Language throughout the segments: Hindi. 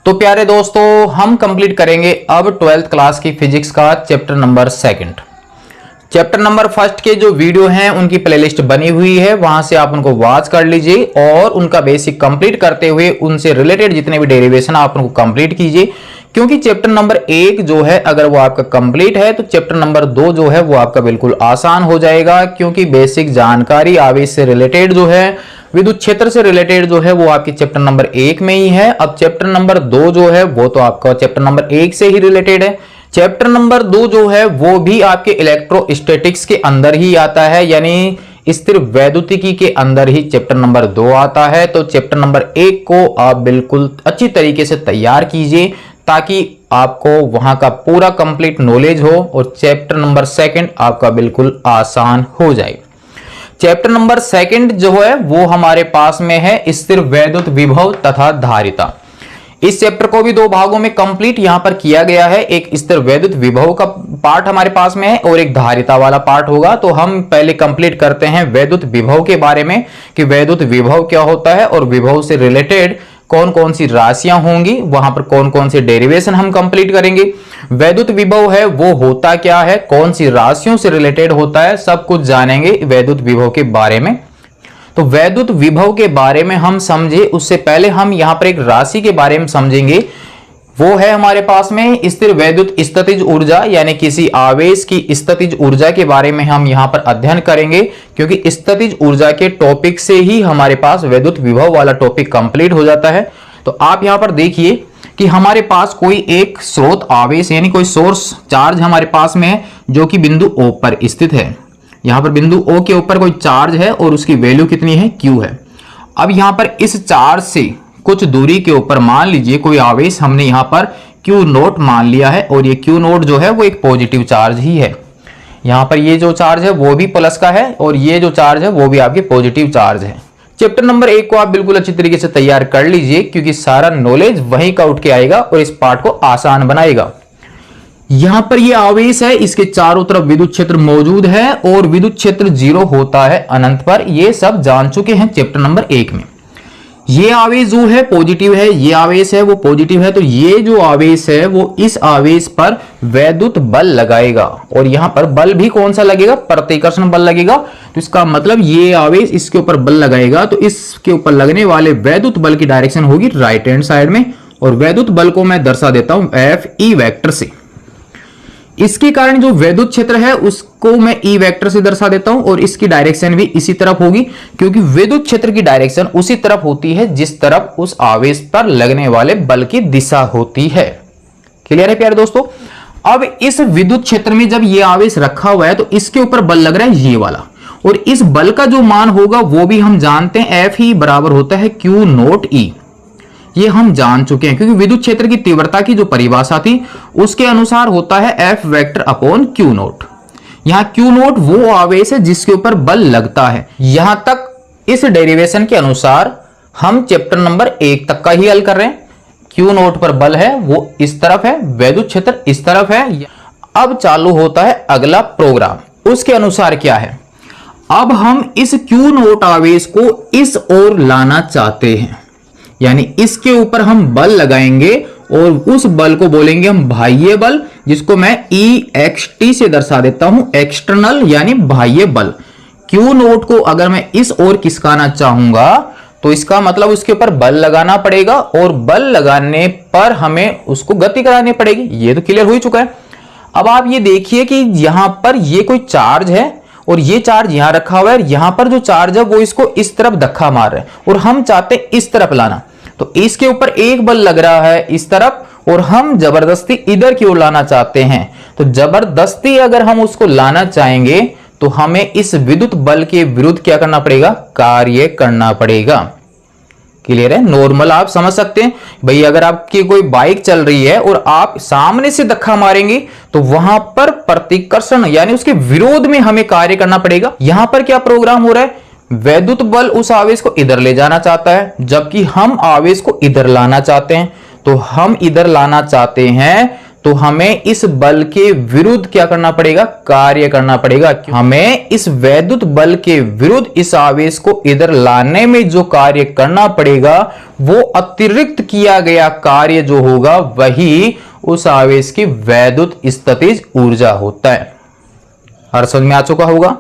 तो प्यारे दोस्तों, हम कंप्लीट करेंगे अब 12th क्लास की फिजिक्स का चैप्टर नंबर 2। चैप्टर नंबर 1 के जो वीडियो हैं उनकी प्लेलिस्ट बनी हुई है, वहां से आप उनको वॉच कर लीजिए और उनका बेसिक कंप्लीट करते हुए उनसे रिलेटेड जितने भी डेरिवेशन आप उनको कंप्लीट कीजिए। क्योंकि चैप्टर नंबर 1 जो है अगर वो आपका कंप्लीट है तो चैप्टर नंबर 2 जो है वो आपका बिल्कुल आसान हो जाएगा, क्योंकि बेसिक जानकारी आवेश से रिलेटेड जो है, विद्युत क्षेत्र से रिलेटेड जो है वो आपके चैप्टर नंबर 1 में ही है। अब चैप्टर नंबर 2 जो है वो तो आपका चैप्टर नंबर 1 से ही रिलेटेड है। चैप्टर नंबर 2 जो है वो भी आपके इलेक्ट्रोस्टैटिक्स के अंदर ही आता है, यानी स्थिर वैद्युतिकी के अंदर ही चैप्टर नंबर 2 आता है। तो चैप्टर नंबर 1 को आप बिल्कुल अच्छी तरीके से तैयार कीजिए ताकि आपको वहां का पूरा कंप्लीट नॉलेज हो और चैप्टर नंबर 2 आपका बिल्कुल आसान हो जाए। चैप्टर नंबर 2 जो है वो हमारे पास में है स्थिर वैद्युत विभव तथा धारिता। इस चैप्टर को भी 2 भागों में कंप्लीट यहां पर किया गया है। एक स्थिर वैद्युत विभव का पार्ट हमारे पास में है और एक धारिता वाला पार्ट होगा। तो हम पहले कंप्लीट करते हैं वैद्युत विभव के बारे में कि वैद्युत विभव क्या होता है और विभव से रिलेटेड कौन कौन सी राशियां होंगी, वहां पर कौन कौन से डेरिवेशन हम कंप्लीट करेंगे। वैद्युत विभव है वो होता क्या है, कौन सी राशियों से रिलेटेड होता है, सब कुछ जानेंगे वैद्युत विभव के बारे में। तो वैद्युत विभव के बारे में हम समझे उससे पहले हम यहां पर एक राशि के बारे में समझेंगे। वो है हमारे पास में स्थिर वैद्युत स्थितिज ऊर्जा, यानी किसी आवेश की स्थितिज ऊर्जा के बारे में हम यहां पर अध्ययन करेंगे, क्योंकि स्थितिज ऊर्जा के टॉपिक से ही हमारे पास वैद्युत विभव वाला टॉपिक कंप्लीट हो जाता है। तो आप यहां पर देखिए कि हमारे पास कोई एक स्रोत आवेश यानी कोई सोर्स चार्ज हमारे पास में है जो कि बिंदु O पर स्थित है। यहां पर बिंदु O के ऊपर कोई चार्ज है और उसकी वैल्यू कितनी है, Q है। अब यहां पर इस चार्ज से कुछ दूरी के ऊपर मान लीजिए कोई आवेश हमने यहां पर Q0 मान लिया है और ये Q0 जो है वो एक पॉजिटिव चार्ज ही है। यहां पर ये जो चार्ज है वो भी प्लस का है और ये जो चार्ज है वो भी आपके पॉजिटिव चार्ज है। चैप्टर नंबर 1 को आप बिल्कुल अच्छी तरीके से तैयार कर लीजिए, क्योंकि सारा नॉलेज वहीं का उठ के आएगा और इस पार्ट को आसान बनाएगा। यहां पर ये आवेश है, इसके चारों तरफ विद्युत क्षेत्र मौजूद है और विद्युत क्षेत्र 0 होता है अनंत पर। ये सब जान चुके हैं चैप्टर नंबर 1 में। ये आवेश जो है पॉजिटिव है, ये आवेश है वो पॉजिटिव है, तो ये जो आवेश है वो इस आवेश पर वैद्युत बल लगाएगा और यहां पर बल भी कौन सा लगेगा, प्रतिकर्षण बल लगेगा। तो इसका मतलब ये आवेश इसके ऊपर बल लगाएगा तो इसके ऊपर लगने वाले वैद्युत बल की डायरेक्शन होगी राइट हैंड साइड में, और वैद्युत बल को मैं दर्शा देता हूं Fe वेक्टर से। इसके कारण जो वैद्युत क्षेत्र है उसको मैं E वेक्टर से दर्शा देता हूं और इसकी डायरेक्शन भी इसी तरफ होगी, क्योंकि विद्युत क्षेत्र की डायरेक्शन उसी तरफ होती है जिस तरफ उस आवेश पर लगने वाले बल की दिशा होती है। क्लियर है प्यारे दोस्तों। अब इस विद्युत क्षेत्र में जब ये आवेश रखा हुआ है तो इसके ऊपर बल लग रहा है ये वाला, और इस बल का जो मान होगा वो भी हम जानते हैं, F ही बराबर होता है Q0E। ये हम जान चुके हैं, क्योंकि विद्युत क्षेत्र की तीव्रता की जो परिभाषा थी उसके अनुसार होता है F वेक्टर अपॉन Q0। यहां Q0 वो आवेश है जिसके ऊपर बल लगता है। यहां तक इस डेरिवेशन के अनुसार हम चैप्टर नंबर 1 तक का ही हल कर रहे हैं। Q0 पर बल है वो इस तरफ है, वैद्युत क्षेत्र इस तरफ है। अब चालू होता है अगला प्रोग्राम। उसके अनुसार क्या है, अब हम इस Q0 आवेश को इस ओर लाना चाहते हैं, यानी इसके ऊपर हम बल लगाएंगे और उस बल को बोलेंगे हम बाह्य बल, जिसको मैं EXT से दर्शा देता हूं, एक्सटर्नल यानी बाह्य बल। Q0 को अगर मैं इस ओर खिसकाना चाहूंगा तो इसका मतलब उसके ऊपर बल लगाना पड़ेगा और बल लगाने पर हमें उसको गति करानी पड़ेगी। ये तो क्लियर हो ही चुका है। अब आप ये देखिए कि यहां पर ये कोई चार्ज है और ये चार्ज यहां रखा हुआ है, यहां पर जो चार्ज है वो इसको इस तरफ धक्का मार रहा है और हम चाहते हैं इस तरफ लाना। तो इसके ऊपर एक बल लग रहा है इस तरफ और हम जबरदस्ती इधर की ओर लाना चाहते हैं। तो जबरदस्ती अगर हम उसको लाना चाहेंगे तो हमें इस विद्युत बल के विरुद्ध क्या करना पड़ेगा, कार्य करना पड़ेगा। क्लियर है। नॉर्मल आप समझ सकते हैं भाई, अगर आपकी कोई बाइक चल रही है और आप सामने से धक्का मारेंगे तो वहां पर प्रतिकर्षण यानी उसके विरोध में हमें कार्य करना पड़ेगा। यहां पर क्या प्रोग्राम हो रहा है, वैद्युत बल उस आवेश को इधर ले जाना चाहता है जबकि हम आवेश को इधर लाना चाहते हैं। तो हम इधर लाना चाहते हैं तो हमें इस बल के विरुद्ध क्या करना पड़ेगा, कार्य करना पड़ेगा। हमें इस वैद्युत बल के विरुद्ध इस आवेश को इधर लाने में जो कार्य करना पड़ेगा वो अतिरिक्त किया गया कार्य जो होगा वही उस आवेश की वैद्युत स्थितिज ऊर्जा होता है। हर समझ में आ चुका होगा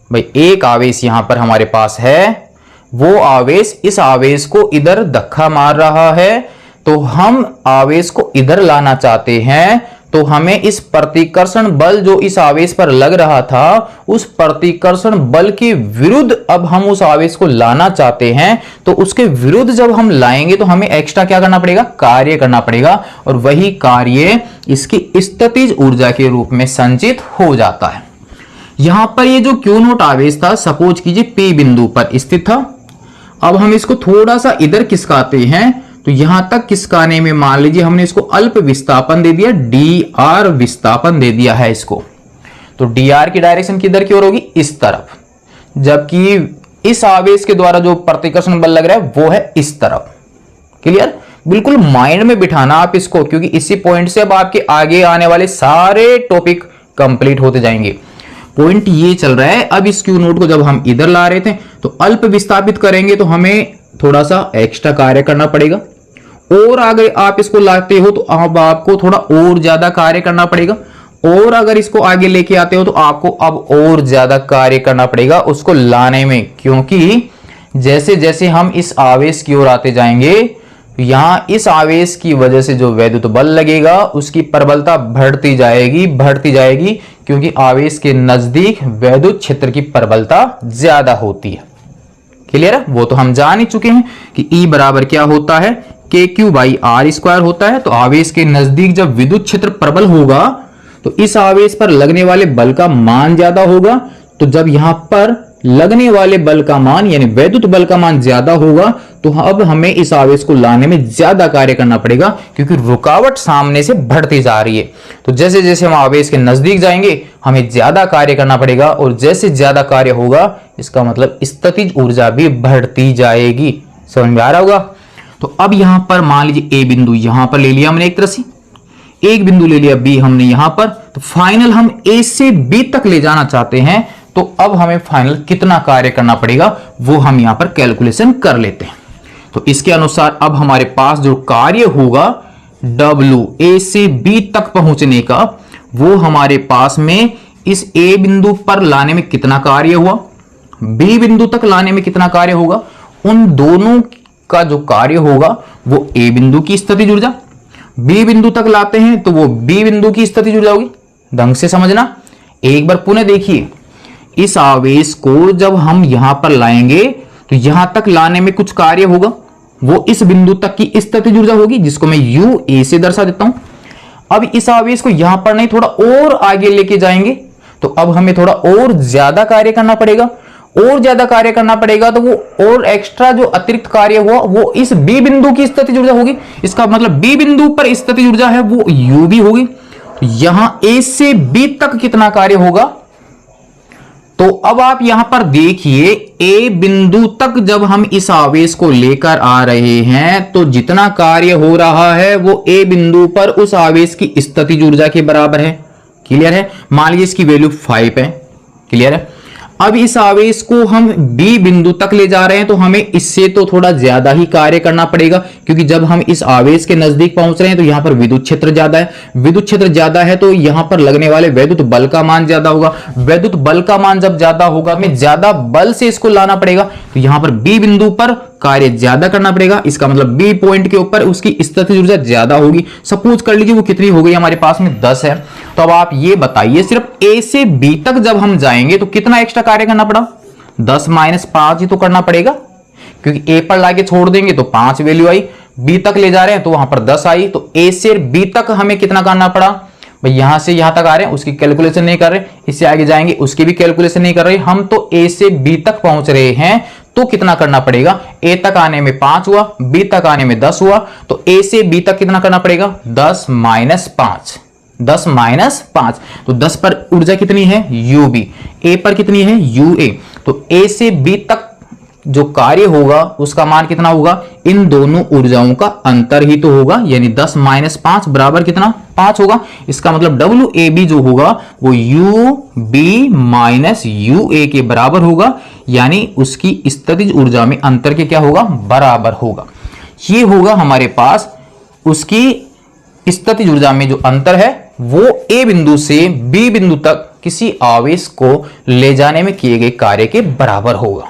भाई। एक आवेश यहां पर हमारे पास है, वो आवेश इस आवेश को इधर धक्का मार रहा है, तो हम आवेश को इधर लाना चाहते हैं, तो हमें इस प्रतिकर्षण बल जो इस आवेश पर लग रहा था उस प्रतिकर्षण बल के विरुद्ध अब हम उस आवेश को लाना चाहते हैं। तो उसके विरुद्ध जब हम लाएंगे तो हमें एक्स्ट्रा क्या करना पड़ेगा, कार्य करना पड़ेगा, और वही कार्य इसकी स्थितिज ऊर्जा के रूप में संचित हो जाता है। यहां पर ये जो क्यू नॉट आवेश था सपोज कीजिए पी बिंदु पर स्थित था। अब हम इसको थोड़ा सा इधर खिसकाते हैं, तो यहां तक खिसकाने में मान लीजिए हमने इसको अल्प विस्थापन दे दिया, डी आर विस्थापन दे दिया है इसको। तो डी आर की डायरेक्शन किधर की ओर होगी, इस तरफ, जबकि इस आवेश के द्वारा जो प्रतिकर्षण बल लग रहा है वो है इस तरफ। क्लियर, बिल्कुल माइंड में बिठाना आप इसको, क्योंकि इसी पॉइंट से अब आपके आगे आने वाले सारे टॉपिक कंप्लीट होते जाएंगे। पॉइंट ये चल रहा है, अब इस क्यू नोट को जब हम इधर ला रहे थे तो अल्प विस्थापित करेंगे तो हमें थोड़ा सा एक्स्ट्रा कार्य करना पड़ेगा, और अगर आप इसको लाते हो तो अब आपको थोड़ा और ज्यादा कार्य करना पड़ेगा, और अगर इसको आगे लेके आते हो तो आपको अब और ज्यादा कार्य करना पड़ेगा उसको लाने में, क्योंकि जैसे जैसे हम इस आवेश की ओर आते जाएंगे यहां इस आवेश की वजह से जो वैद्युत बल लगेगा उसकी प्रबलता बढ़ती जाएगी, क्योंकि आवेश के नजदीक वैद्युत क्षेत्र की प्रबलता ज्यादा होती है। क्लियर है, वो तो हम जान ही चुके हैं कि E बराबर क्या होता है, KQ बाई आर स्क्वायर होता है। तो आवेश के नजदीक जब विद्युत क्षेत्र प्रबल होगा तो इस आवेश पर लगने वाले बल का मान ज्यादा होगा, तो जब यहां पर लगने वाले बल का मान यानी वैद्युत बल का मान ज्यादा होगा तो अब हमें इस आवेश को लाने में ज्यादा कार्य करना पड़ेगा, क्योंकि रुकावट सामने से बढ़ती जा रही है। तो जैसे जैसे हम आवेश के नजदीक जाएंगे हमें ज्यादा कार्य करना पड़ेगा, और जैसे ज्यादा कार्य होगा इसका मतलब स्थितिज ऊर्जा भी बढ़ती जाएगी। समझ में आ रहा होगा। तो अब यहां पर मान लीजिए ए बिंदु यहां पर ले लिया हमने एक तरह से, एक बिंदु ले लिया बी हमने यहां पर, तो फाइनल हम ए से बी तक ले जाना चाहते हैं, तो अब हमें फाइनल कितना कार्य करना पड़ेगा वो हम यहां पर कैलकुलेशन कर लेते हैं। तो इसके अनुसार अब हमारे पास जो कार्य होगा W A से B तक पहुंचने का, वो हमारे पास में इस A बिंदु पर लाने में कितना कार्य हुआ, B बिंदु तक लाने में कितना कार्य होगा, उन दोनों का जो कार्य होगा वो A बिंदु की स्थितिज ऊर्जा, B बिंदु तक लाते हैं तो वो B बिंदु की स्थितिज ऊर्जा होगी। ढंग से समझना, एक बार पुनः देखिए, इस आवेश को जब हम यहां पर लाएंगे तो यहां तक लाने में कुछ कार्य होगा, वो इस बिंदु तक की स्थितिज ऊर्जा होगी, जिसको मैं UA से दर्शा देता हूं। अब इस आवेश को यहां पर नहीं थोड़ा और आगे लेके जाएंगे तो अब हमें थोड़ा और ज्यादा कार्य करना पड़ेगा, और ज्यादा कार्य करना पड़ेगा तो वो और एक्स्ट्रा जो अतिरिक्त कार्य हुआ वो इस B बिंदु की स्थितिज ऊर्जा होगी। इसका मतलब B बिंदु पर स्थितिज ऊर्जा है वो UB होगी। तो यहां A से B तक कितना कार्य होगा, तो अब आप यहां पर देखिए A बिंदु तक जब हम इस आवेश को लेकर आ रहे हैं तो जितना कार्य हो रहा है वो A बिंदु पर उस आवेश की स्थितिज ऊर्जा के बराबर है। क्लियर है, मान लीजिए इसकी वैल्यू 5 है। क्लियर है, अब इस आवेश को हम B बिंदु तक ले जा रहे हैं तो हमें इससे तो थोड़ा ज्यादा ही कार्य करना पड़ेगा, क्योंकि जब हम इस आवेश के नजदीक पहुंच रहे हैं तो यहां पर विद्युत क्षेत्र ज्यादा है, विद्युत क्षेत्र ज्यादा है तो यहां पर लगने वाले वैद्युत बल का मान ज्यादा होगा, वैद्युत बल का मान जब ज्यादा होगा हमें ज्यादा बल से इसको लाना पड़ेगा, तो यहां पर B बिंदु पर कार्य ज्यादा करना पड़ेगा। इसका मतलब B पॉइंट के ऊपर उसकी स्थितिज ऊर्जा ज्यादा होगी। सपोज कर लीजिए वो कितनी हो गई हमारे पास में 10 है। तो अब आप ये बताइए सिर्फ A से B तक जब हम जाएंगे तो कितना एक्स्ट्रा कार्य करना पड़ा, 10 - 5 ही तो करना पड़ेगा, क्योंकि A पर लाके छोड़ देंगे तो 5 वैल्यू आई, B तक ले जा रहे हैं तो वहां पर 10 आई, तो A से B तक हमें कितना करना पड़ा भाई, यहां से यहां तक आ रहे हैं उसकी कैलकुलेशन नहीं कर रहे, इससे आगे जाएंगे उसकी भी कैलकुलेशन नहीं कर रहे, हम तो A से B तक पहुंच रहे हैं तो कितना करना पड़ेगा, A तक आने में 5 हुआ, B तक आने में 10 हुआ, तो A से B तक कितना करना पड़ेगा 10 - 5, 10 - 5, तो 10 पर ऊर्जा कितनी है UB, A पर कितनी है UA, तो A से B तक जो कार्य होगा उसका मान कितना होगा, इन दोनों ऊर्जाओं का अंतर ही तो होगा, यानी 10 - 5 बराबर कितना, 5 होगा। इसका मतलब WAB जो होगा वो UB - UA के बराबर होगा, यानी उसकी स्थितिज ऊर्जा में अंतर के क्या होगा, बराबर होगा। ये होगा हमारे पास उसकी स्थितिज ऊर्जा में जो अंतर है वो A बिंदु से B बिंदु तक किसी आवेश को ले जाने में किए गए कार्य के बराबर होगा।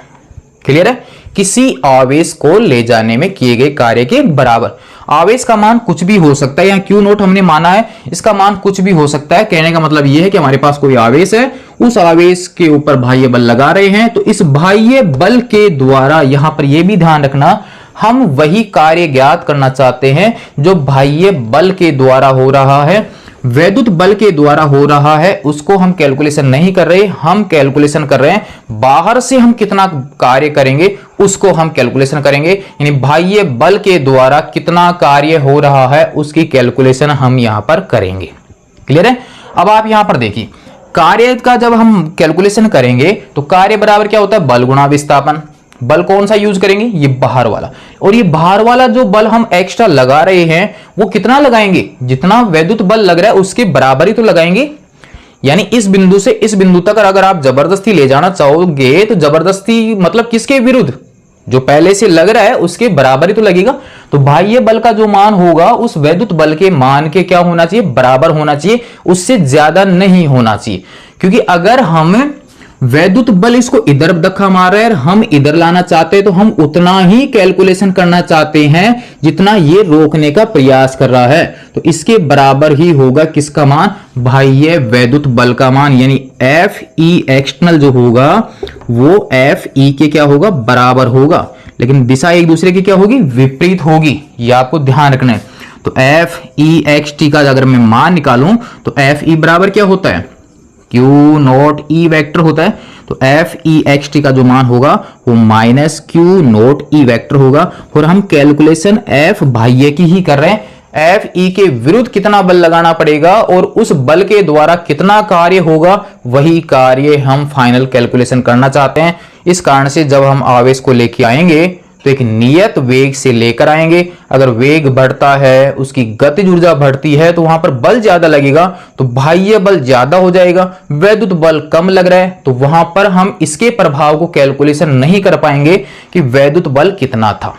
क्लियर है, किसी आवेश को ले जाने में किए गए कार्य के बराबर। आवेश का मान कुछ भी हो सकता है, यहाँ Q नोट हमने माना है, इसका मान कुछ भी हो सकता है। कहने का मतलब यह है कि हमारे पास कोई आवेश है, उस आवेश के ऊपर बाह्य बल लगा रहे हैं, तो इस बाह्य बल के द्वारा, यहां पर यह भी ध्यान रखना, हम वही कार्य ज्ञात करना चाहते हैं जो बाह्य बल के द्वारा हो रहा है। वैद्युत बल के द्वारा हो रहा है उसको हम कैलकुलेशन नहीं कर रहे, हम कैलकुलेशन कर रहे हैं बाहर से हम कितना कार्य करेंगे उसको हम कैलकुलेशन करेंगे, यानी बाह्य बल के द्वारा कितना कार्य हो रहा है उसकी कैलकुलेशन हम यहां पर करेंगे। क्लियर है। अब आप यहां पर देखिए, कार्य का जब हम कैलकुलेशन करेंगे तो कार्य बराबर क्या होता है, बल गुणा विस्थापन। बल कौन सा यूज करेंगे, ये बाहर वाला, और ये बाहर वाला जो बल हम एक्स्ट्रा लगा रहे हैं वो कितना लगाएंगे, जितना वैद्युत बल लग रहा है उसके बराबर ही तो लगाएंगे। यानी इस बिंदु से इस बिंदु तक अगर आप जबरदस्ती ले जाना चाहोगे तो जबरदस्ती मतलब किसके विरुद्ध, जो पहले से लग रहा है उसके बराबर ही तो लगेगा। तो बाह्य बल का जो मान होगा उस वैद्युत बल के मान के क्या होना चाहिए, बराबर होना चाहिए, उससे ज्यादा नहीं होना चाहिए। क्योंकि अगर हम वैद्युत बल इसको इधर धक्का मार रहा है, हम इधर लाना चाहते हैं, तो हम उतना ही कैलकुलेशन करना चाहते हैं जितना ये रोकने का प्रयास कर रहा है। तो इसके बराबर ही होगा किसका मान, बाह्य वैद्युत बल का मान, यानी FE एक्सटर्नल जो होगा वो FE के क्या होगा, बराबर होगा। लेकिन दिशा एक दूसरे की क्या होगी, विपरीत होगी, ये आपको ध्यान रखना है। तो FEXT का अगर मैं मान निकालूं तो FE बराबर क्या होता है, Q नोट E वेक्टर होता है। तो FEXT का जो मान होगा वो -Q नोट E वेक्टर होगा। और हम कैलकुलेशन F बाह्य की ही कर रहे हैं, FE के विरुद्ध कितना बल लगाना पड़ेगा और उस बल के द्वारा कितना कार्य होगा, वही कार्य हम फाइनल कैलकुलेशन करना चाहते हैं। इस कारण से जब हम आवेश को लेके आएंगे तो एक नियत वेग से लेकर आएंगे। अगर वेग बढ़ता है, उसकी गतिज ऊर्जा बढ़ती है, तो वहां पर बल ज्यादा लगेगा, तो बाह्य बल ज्यादा हो जाएगा। वैद्युत बल कम लग रहा है तो वहां पर हम इसके प्रभाव को कैलकुलेशन नहीं कर पाएंगे कि वैद्युत बल कितना था।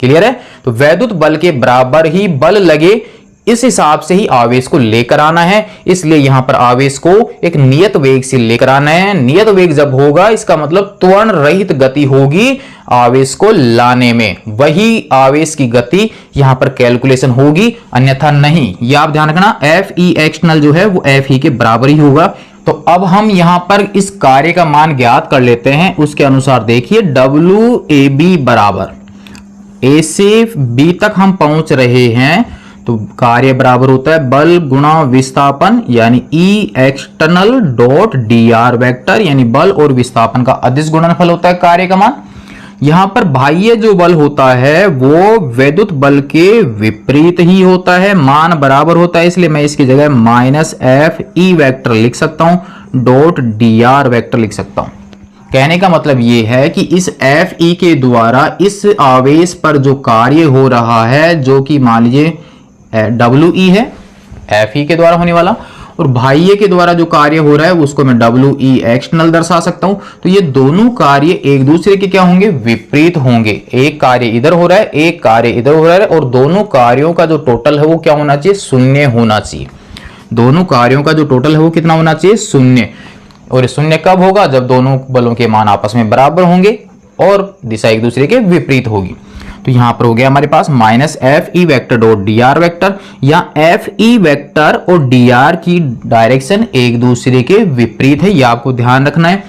क्लियर है। तो वैद्युत बल के बराबर ही बल लगे, इस हिसाब से ही आवेश को लेकर आना है। इसलिए यहां पर आवेश को एक नियत वेग से लेकर आना है। नियत वेग जब होगा इसका मतलब त्वरण रहित गति होगी आवेश को लाने में, वही आवेश की गति यहां पर कैलकुलेशन होगी, अन्यथा नहीं। यह आप ध्यान रखना, FE एक्सटर्नल जो है वो FE के बराबर ही होगा। तो अब हम यहां पर इस कार्य का मान ज्ञात कर लेते हैं। उसके अनुसार देखिए, WAB बराबर A से B तक हम पहुंच रहे हैं, तो कार्य बराबर होता है बल गुणा विस्थापन, यानी E external dot DR vector, यानी बल और विस्थापन का अदिश गुणनफल होता है कार्य का मान। यहां पर बाह्य जो बल होता है वो वैद्युत बल के विपरीत ही होता है, मान बराबर होता है। इसलिए मैं इसकी जगह -FE वेक्टर लिख सकता हूं, डॉट DR वेक्टर लिख सकता हूं। कहने का मतलब ये है कि इस FE के द्वारा इस आवेश पर जो कार्य हो रहा है, जो कि मान लीजिए WE है, FE के द्वारा होने वाला, और बाह्य के द्वारा जो कार्य हो रहा है उसको मैं WE एक्सटर्नल दर्शा सकता हूं। तो ये दोनों कार्य एक दूसरे के क्या होंगे, विपरीत होंगे। एक कार्य इधर हो रहा है, एक कार्य इधर हो रहा है, और दोनों कार्यों का जो टोटल है वो क्या होना चाहिए, शून्य होना चाहिए। दोनों कार्यों का जो टोटल है वो कितना होना चाहिए, शून्य। और शून्य कब होगा, जब दोनों बलों के मान आपस में बराबर होंगे और दिशा एक दूसरे के विपरीत होगी। तो यहां पर हो गया हमारे पास -FE vector dot DR vector, या FE वेक्टर और DR की डायरेक्शन एक दूसरे के विपरीत है, यह आपको ध्यान रखना है।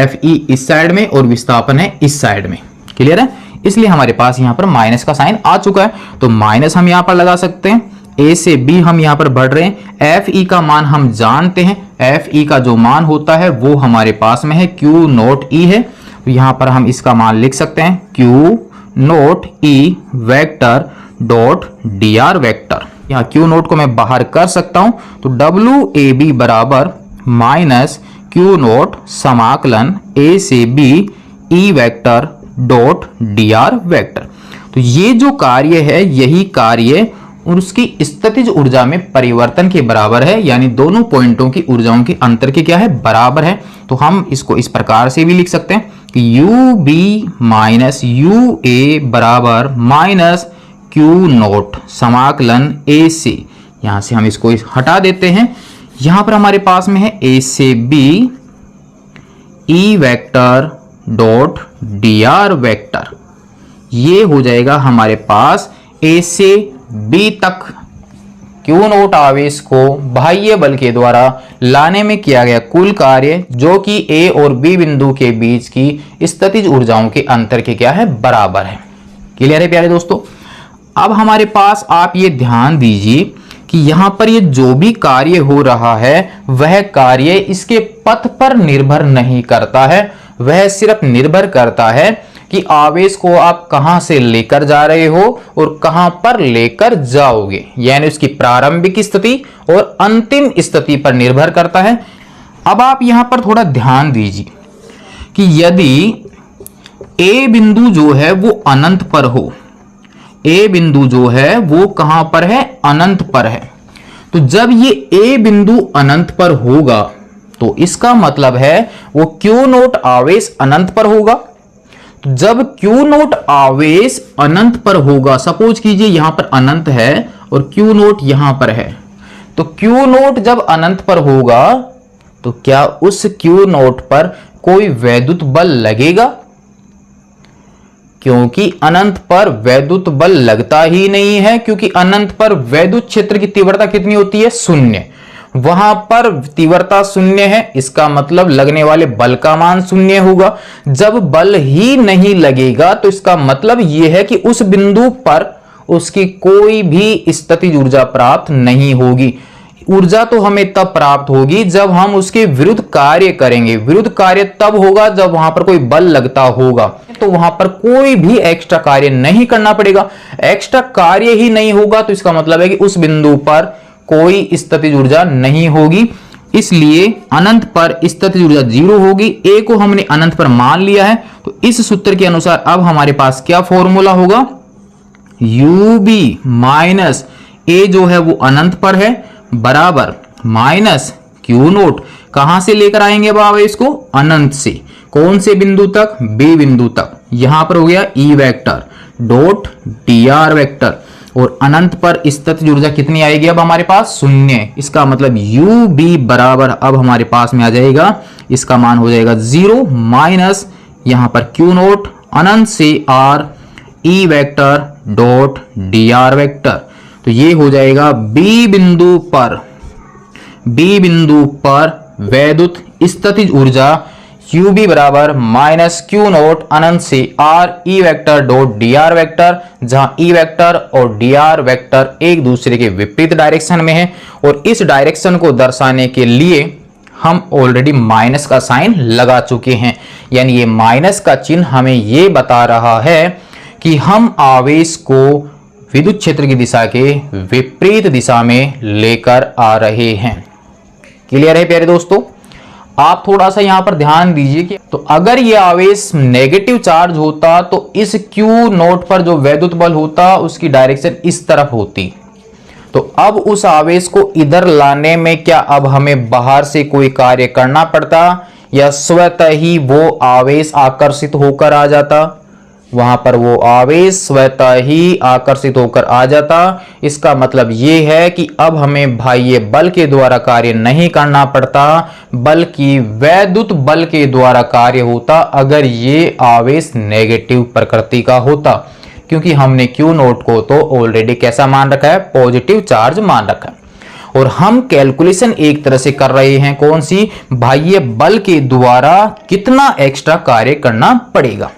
FE इस साइड में और विस्थापन है इस साइड में। क्लियर है। इसलिए हमारे पास यहां पर माइनस का साइन आ चुका है, तो माइनस हम यहां पर लगा सकते हैं। A से B हम यहां पर बढ़ रहे हैं। FE का मान हम जानते हैं, FE का जो मान होता है वो हमारे पास में है Q नोट E है। तो यहां पर हम इसका मान लिख सकते हैं Q note E vector dot DR vector. यहाँ Q नोट को मैं बाहर कर सकता हूं, तो WAB बराबर -Q नोट समाकलन A से B E vector dot dr vector. तो ये जो कार्य है यही कार्य और उसकी स्थितिज ऊर्जा में परिवर्तन के बराबर है, यानी दोनों पॉइंटों की ऊर्जाओं के अंतर के क्या है, बराबर है। तो हम इसको इस प्रकार से भी लिख सकते हैं कि you B minus U A बराबर माइनस क्यू नोट समाकलन ए से। यहां से हम इसको हटा देते हैं। यहां पर हमारे पास में है ए से B E vector dot dr vector. ये हो जाएगा हमारे पास ए से बी तक क्यू नोट आवेश को बाह्य बल के द्वारा लाने में किया गया कुल कार्य, जो कि ए और बी बिंदु के बीच की स्थितिज ऊर्जाओं के अंतर के क्या है, बराबर है। क्लियर है प्यारे दोस्तों। अब हमारे पास आप ये ध्यान दीजिए कि यहां पर ये जो भी कार्य हो रहा है वह कार्य इसके पथ पर निर्भर नहीं करता है, वह सिर्फ निर्भर करता है कि आवेश को आप कहां से लेकर जा रहे हो और कहां पर लेकर जाओगे, यानी उसकी प्रारंभिक स्थिति और अंतिम स्थिति पर निर्भर करता है। अब आप यहां पर थोड़ा ध्यान दीजिए कि यदि ए बिंदु जो है वो अनंत पर हो, ए बिंदु जो है वो कहां पर है, अनंत पर है, तो जब ये ए बिंदु अनंत पर होगा तो इसका मतलब है वो क्यू नोट आवेश अनंत पर होगा। जब Q नोट आवेश अनंत पर होगा, सपोज कीजिए यहां पर अनंत है और Q नोट यहां पर है, तो Q नोट जब अनंत पर होगा तो क्या उस Q नोट पर कोई वैद्युत बल लगेगा? क्योंकि अनंत पर वैद्युत बल लगता ही नहीं है, क्योंकि अनंत पर वैद्युत क्षेत्र की तीव्रता कितनी होती है, शून्य। वहां पर तीव्रता शून्य है, इसका मतलब लगने वाले बल का मान शून्य होगा। जब बल ही नहीं लगेगा तो इसका मतलब यह है कि उस बिंदु पर उसकी कोई भी स्थितिज ऊर्जा प्राप्त नहीं होगी। ऊर्जा तो हमें तब प्राप्त होगी जब हम उसके विरुद्ध कार्य करेंगे। विरुद्ध कार्य तब होगा जब वहां पर कोई बल लगता होगा, तो वहां पर कोई भी एक्स्ट्रा कार्य नहीं करना पड़ेगा। एक्स्ट्रा कार्य ही नहीं होगा तो इसका मतलब है कि उस बिंदु पर कोई स्थितिज ऊर्जा नहीं होगी, इसलिए अनंत पर स्थितिज ऊर्जा 0 होगी। ए को हमने अनंत पर मान लिया है, तो इस सूत्र के अनुसार अब हमारे पास क्या फॉर्मूला होगा, यू बी माइनस ए जो है वो अनंत पर है बराबर माइनस क्यू नोट। कहां से लेकर आएंगे अब इसको, अनंत से। कौन से बिंदु तक, बी बिंदु तक। यहां पर हो गया ई वेक्टर डॉट dr वेक्टर, और अनंत पर स्थितिज ऊर्जा कितनी आएगी अब हमारे पास, शून्य। इसका मतलब यू बी बराबर अब हमारे पास में आ जाएगा, इसका मान हो जाएगा 0 माइनस यहां पर क्यू नोट अनंत से R E vector dot dr vector. तो ये हो जाएगा बी बिंदु पर वैद्युत स्थितिज ऊर्जा यू बी बराबर माइनस क्यू नोट अनंत से R E vector dot dr vector, जहां ई वेक्टर और dr वेक्टर एक दूसरे के विपरीत डायरेक्शन में है। और इस डायरेक्शन को दर्शाने के लिए हम ऑलरेडी माइनस का साइन लगा चुके हैं, यानी ये माइनस का चिन्ह हमें ये बता रहा है कि हम आवेश को विद्युत क्षेत्र की दिशा के विपरीत दिशा में लेकर आ रहे हैं। क्लियर है प्यारे दोस्तों। आप थोड़ा सा यहां पर ध्यान दीजिए कि तो अगर ये आवेश नेगेटिव चार्ज होता तो इस Q नोट पर जो वैद्युत बल होता उसकी डायरेक्शन इस तरफ होती। तो अब उस आवेश को इधर लाने में क्या अब हमें बाहर से कोई कार्य करना पड़ता, या स्वतः ही वो आवेश आकर्षित होकर आ जाता? वहां पर वो आवेश स्वतः ही आकर्षित होकर आ जाता। इसका मतलब ये है कि अब हमें बाह्य बल के द्वारा कार्य नहीं करना पड़ता, बल्कि वैद्युत बल के द्वारा कार्य होता अगर ये आवेश नेगेटिव प्रकृति का होता, क्योंकि हमने क्यू नोट को तो ऑलरेडी कैसा मान रखा है, पॉजिटिव चार्ज मान रखा है। और हम कैलकुलेशन एक तरह से कर रहे हैं, कौन सी, बाह्य बल के द्वारा कितना एक्स्ट्रा कार्य करना पड़ेगा।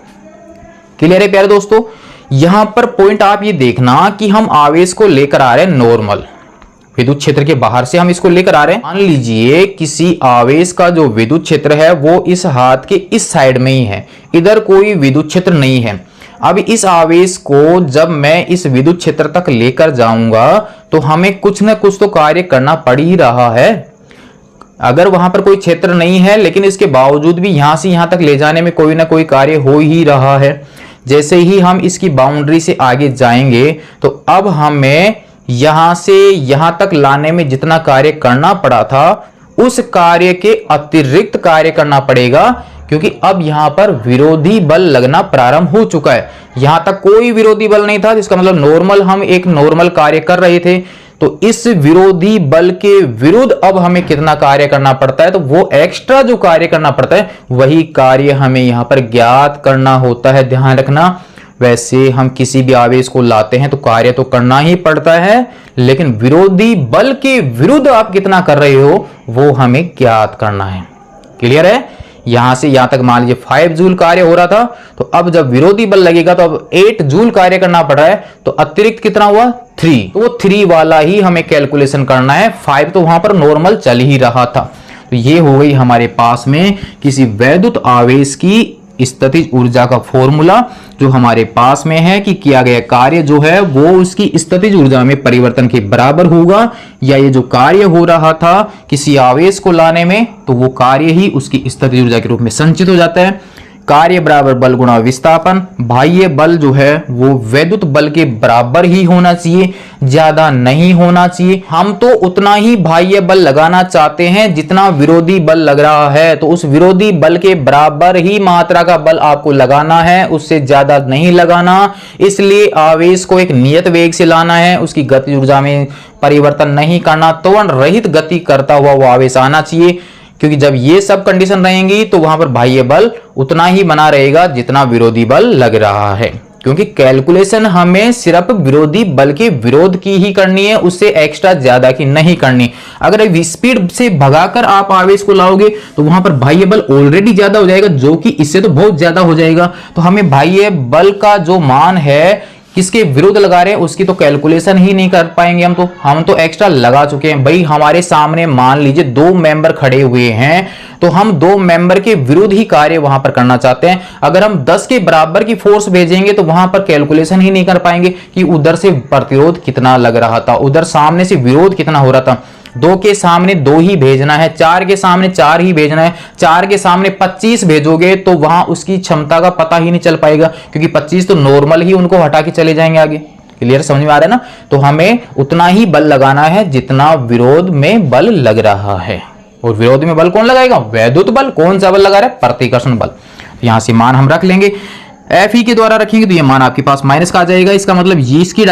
क्लियर है प्यारे दोस्तों। यहां पर पॉइंट आप ये देखना कि हम आवेश को लेकर आ रहे हैं नॉर्मल, विद्युत क्षेत्र के बाहर से हम इसको लेकर आ रहे हैं। मान लीजिए किसी आवेश का जो विद्युत क्षेत्र है वो इस हाथ के इस साइड में ही है, इधर कोई विद्युत क्षेत्र नहीं है। अब इस आवेश को जब मैं इस विद्युत क्षेत्र तक लेकर जाऊंगा तो हमें कुछ ना कुछ तो कार्य करना पड़ ही रहा है। अगर वहां पर कोई क्षेत्र नहीं है लेकिन इसके बावजूद भी यहां से यहां तक ले जाने में कोई ना कोई कार्य हो ही रहा है। जैसे ही हम इसकी बाउंड्री से आगे जाएंगे तो अब हमें यहां से यहां तक लाने में जितना कार्य करना पड़ा था उस कार्य के अतिरिक्त कार्य करना पड़ेगा, क्योंकि अब यहां पर विरोधी बल लगना प्रारंभ हो चुका है। यहां तक कोई विरोधी बल नहीं था, जिसका मतलब नॉर्मल, हम एक नॉर्मल कार्य कर रहे थे। तो इस विरोधी बल के विरुद्ध अब हमें कितना कार्य करना पड़ता है, तो वो एक्स्ट्रा जो कार्य करना पड़ता है वही कार्य हमें यहां पर ज्ञात करना होता है। ध्यान रखना, वैसे हम किसी भी आवेश को लाते हैं तो कार्य तो करना ही पड़ता है, लेकिन विरोधी बल के विरुद्ध आप कितना कर रहे हो वो हमें ज्ञात करना है। क्लियर है? यहां से यहां तक मान लीजिए 5 जूल कार्य हो रहा था, तो अब जब विरोधी बल लगेगा तो अब 8 जूल कार्य करना पड़ रहा है, तो अतिरिक्त कितना हुआ 3, तो वो 3 वाला ही हमें कैलकुलेशन करना है। 5 तो वहां पर नॉर्मल चल ही रहा था। तो ये हो गई हमारे पास में किसी वैद्युत आवेश की स्थितिज ऊर्जा का फॉर्मूला, जो हमारे पास में है कि किया गया कार्य जो है वो उसकी स्थितिज ऊर्जा में परिवर्तन के बराबर होगा, या ये जो कार्य हो रहा था किसी आवेश को लाने में तो वो कार्य ही उसकी स्थितिज ऊर्जा के रूप में संचित हो जाता है। कार्य बराबर बल गुणा विस्थापन, बाह्य बल जो है वो वैद्युत बल के बराबर ही होना चाहिए, ज्यादा नहीं होना चाहिए। हम तो उतना ही बाह्य बल लगाना चाहते हैं जितना विरोधी बल लग रहा है, तो उस विरोधी बल के बराबर ही मात्रा का बल आपको लगाना है, उससे ज्यादा नहीं लगाना। इसलिए आवेश को एक नियत वेग से लाना है, उसकी गति ऊर्जा में परिवर्तन नहीं करना, त्वरण रहित गति करता हुआ वो आवेश आना चाहिए, क्योंकि जब ये सब कंडीशन रहेंगी तो वहां पर बाह्य बल उतना ही बना रहेगा जितना विरोधी बल लग रहा है। क्योंकि कैलकुलेशन हमें सिर्फ विरोधी बल के विरोध की ही करनी है, उससे एक्स्ट्रा ज्यादा की नहीं करनी। अगर स्पीड से भगाकर आप आवेश को लाओगे तो वहां पर बाह्य बल ऑलरेडी ज्यादा हो जाएगा, जो कि इससे तो बहुत ज्यादा हो जाएगा। तो हमें बाह्य बल का जो मान है किसके विरुद्ध लगा रहे हैं उसकी तो कैलकुलेशन ही नहीं कर पाएंगे। हम तो एक्स्ट्रा लगा चुके हैं। भाई हमारे सामने मान लीजिए 2 मेंबर खड़े हुए हैं, तो हम 2 मेंबर के विरुद्ध ही कार्य वहां पर करना चाहते हैं। अगर हम 10 के बराबर की फोर्स भेजेंगे तो वहां पर कैलकुलेशन ही नहीं कर पाएंगे कि उधर से प्रतिरोध कितना लग रहा था, उधर सामने से विरोध कितना हो रहा था। 2 के सामने 2 ही भेजना है, 4 के सामने 4 ही भेजना है। 4 के सामने 25 भेजोगे तो वहां उसकी क्षमता का पता ही नहीं चल पाएगा, क्योंकि 25 तो नॉर्मल ही उनको हटा के चले जाएंगे आगे। क्लियर, समझ में आ रहा है ना? तो हमें उतना ही बल लगाना है जितना विरोध में बल लग रहा है। और विरोध में बल कौन लगाएगा? वैद्युत बल। कौन सा बल लगा रहा है? प्रतिकर्षण बल। तो यहां से मान हम रख लेंगे, एफ ई के द्वारा रखेंगे तो ये मान आपके पास माइनस का आ जाएगा। इसका मतलब ये इसकी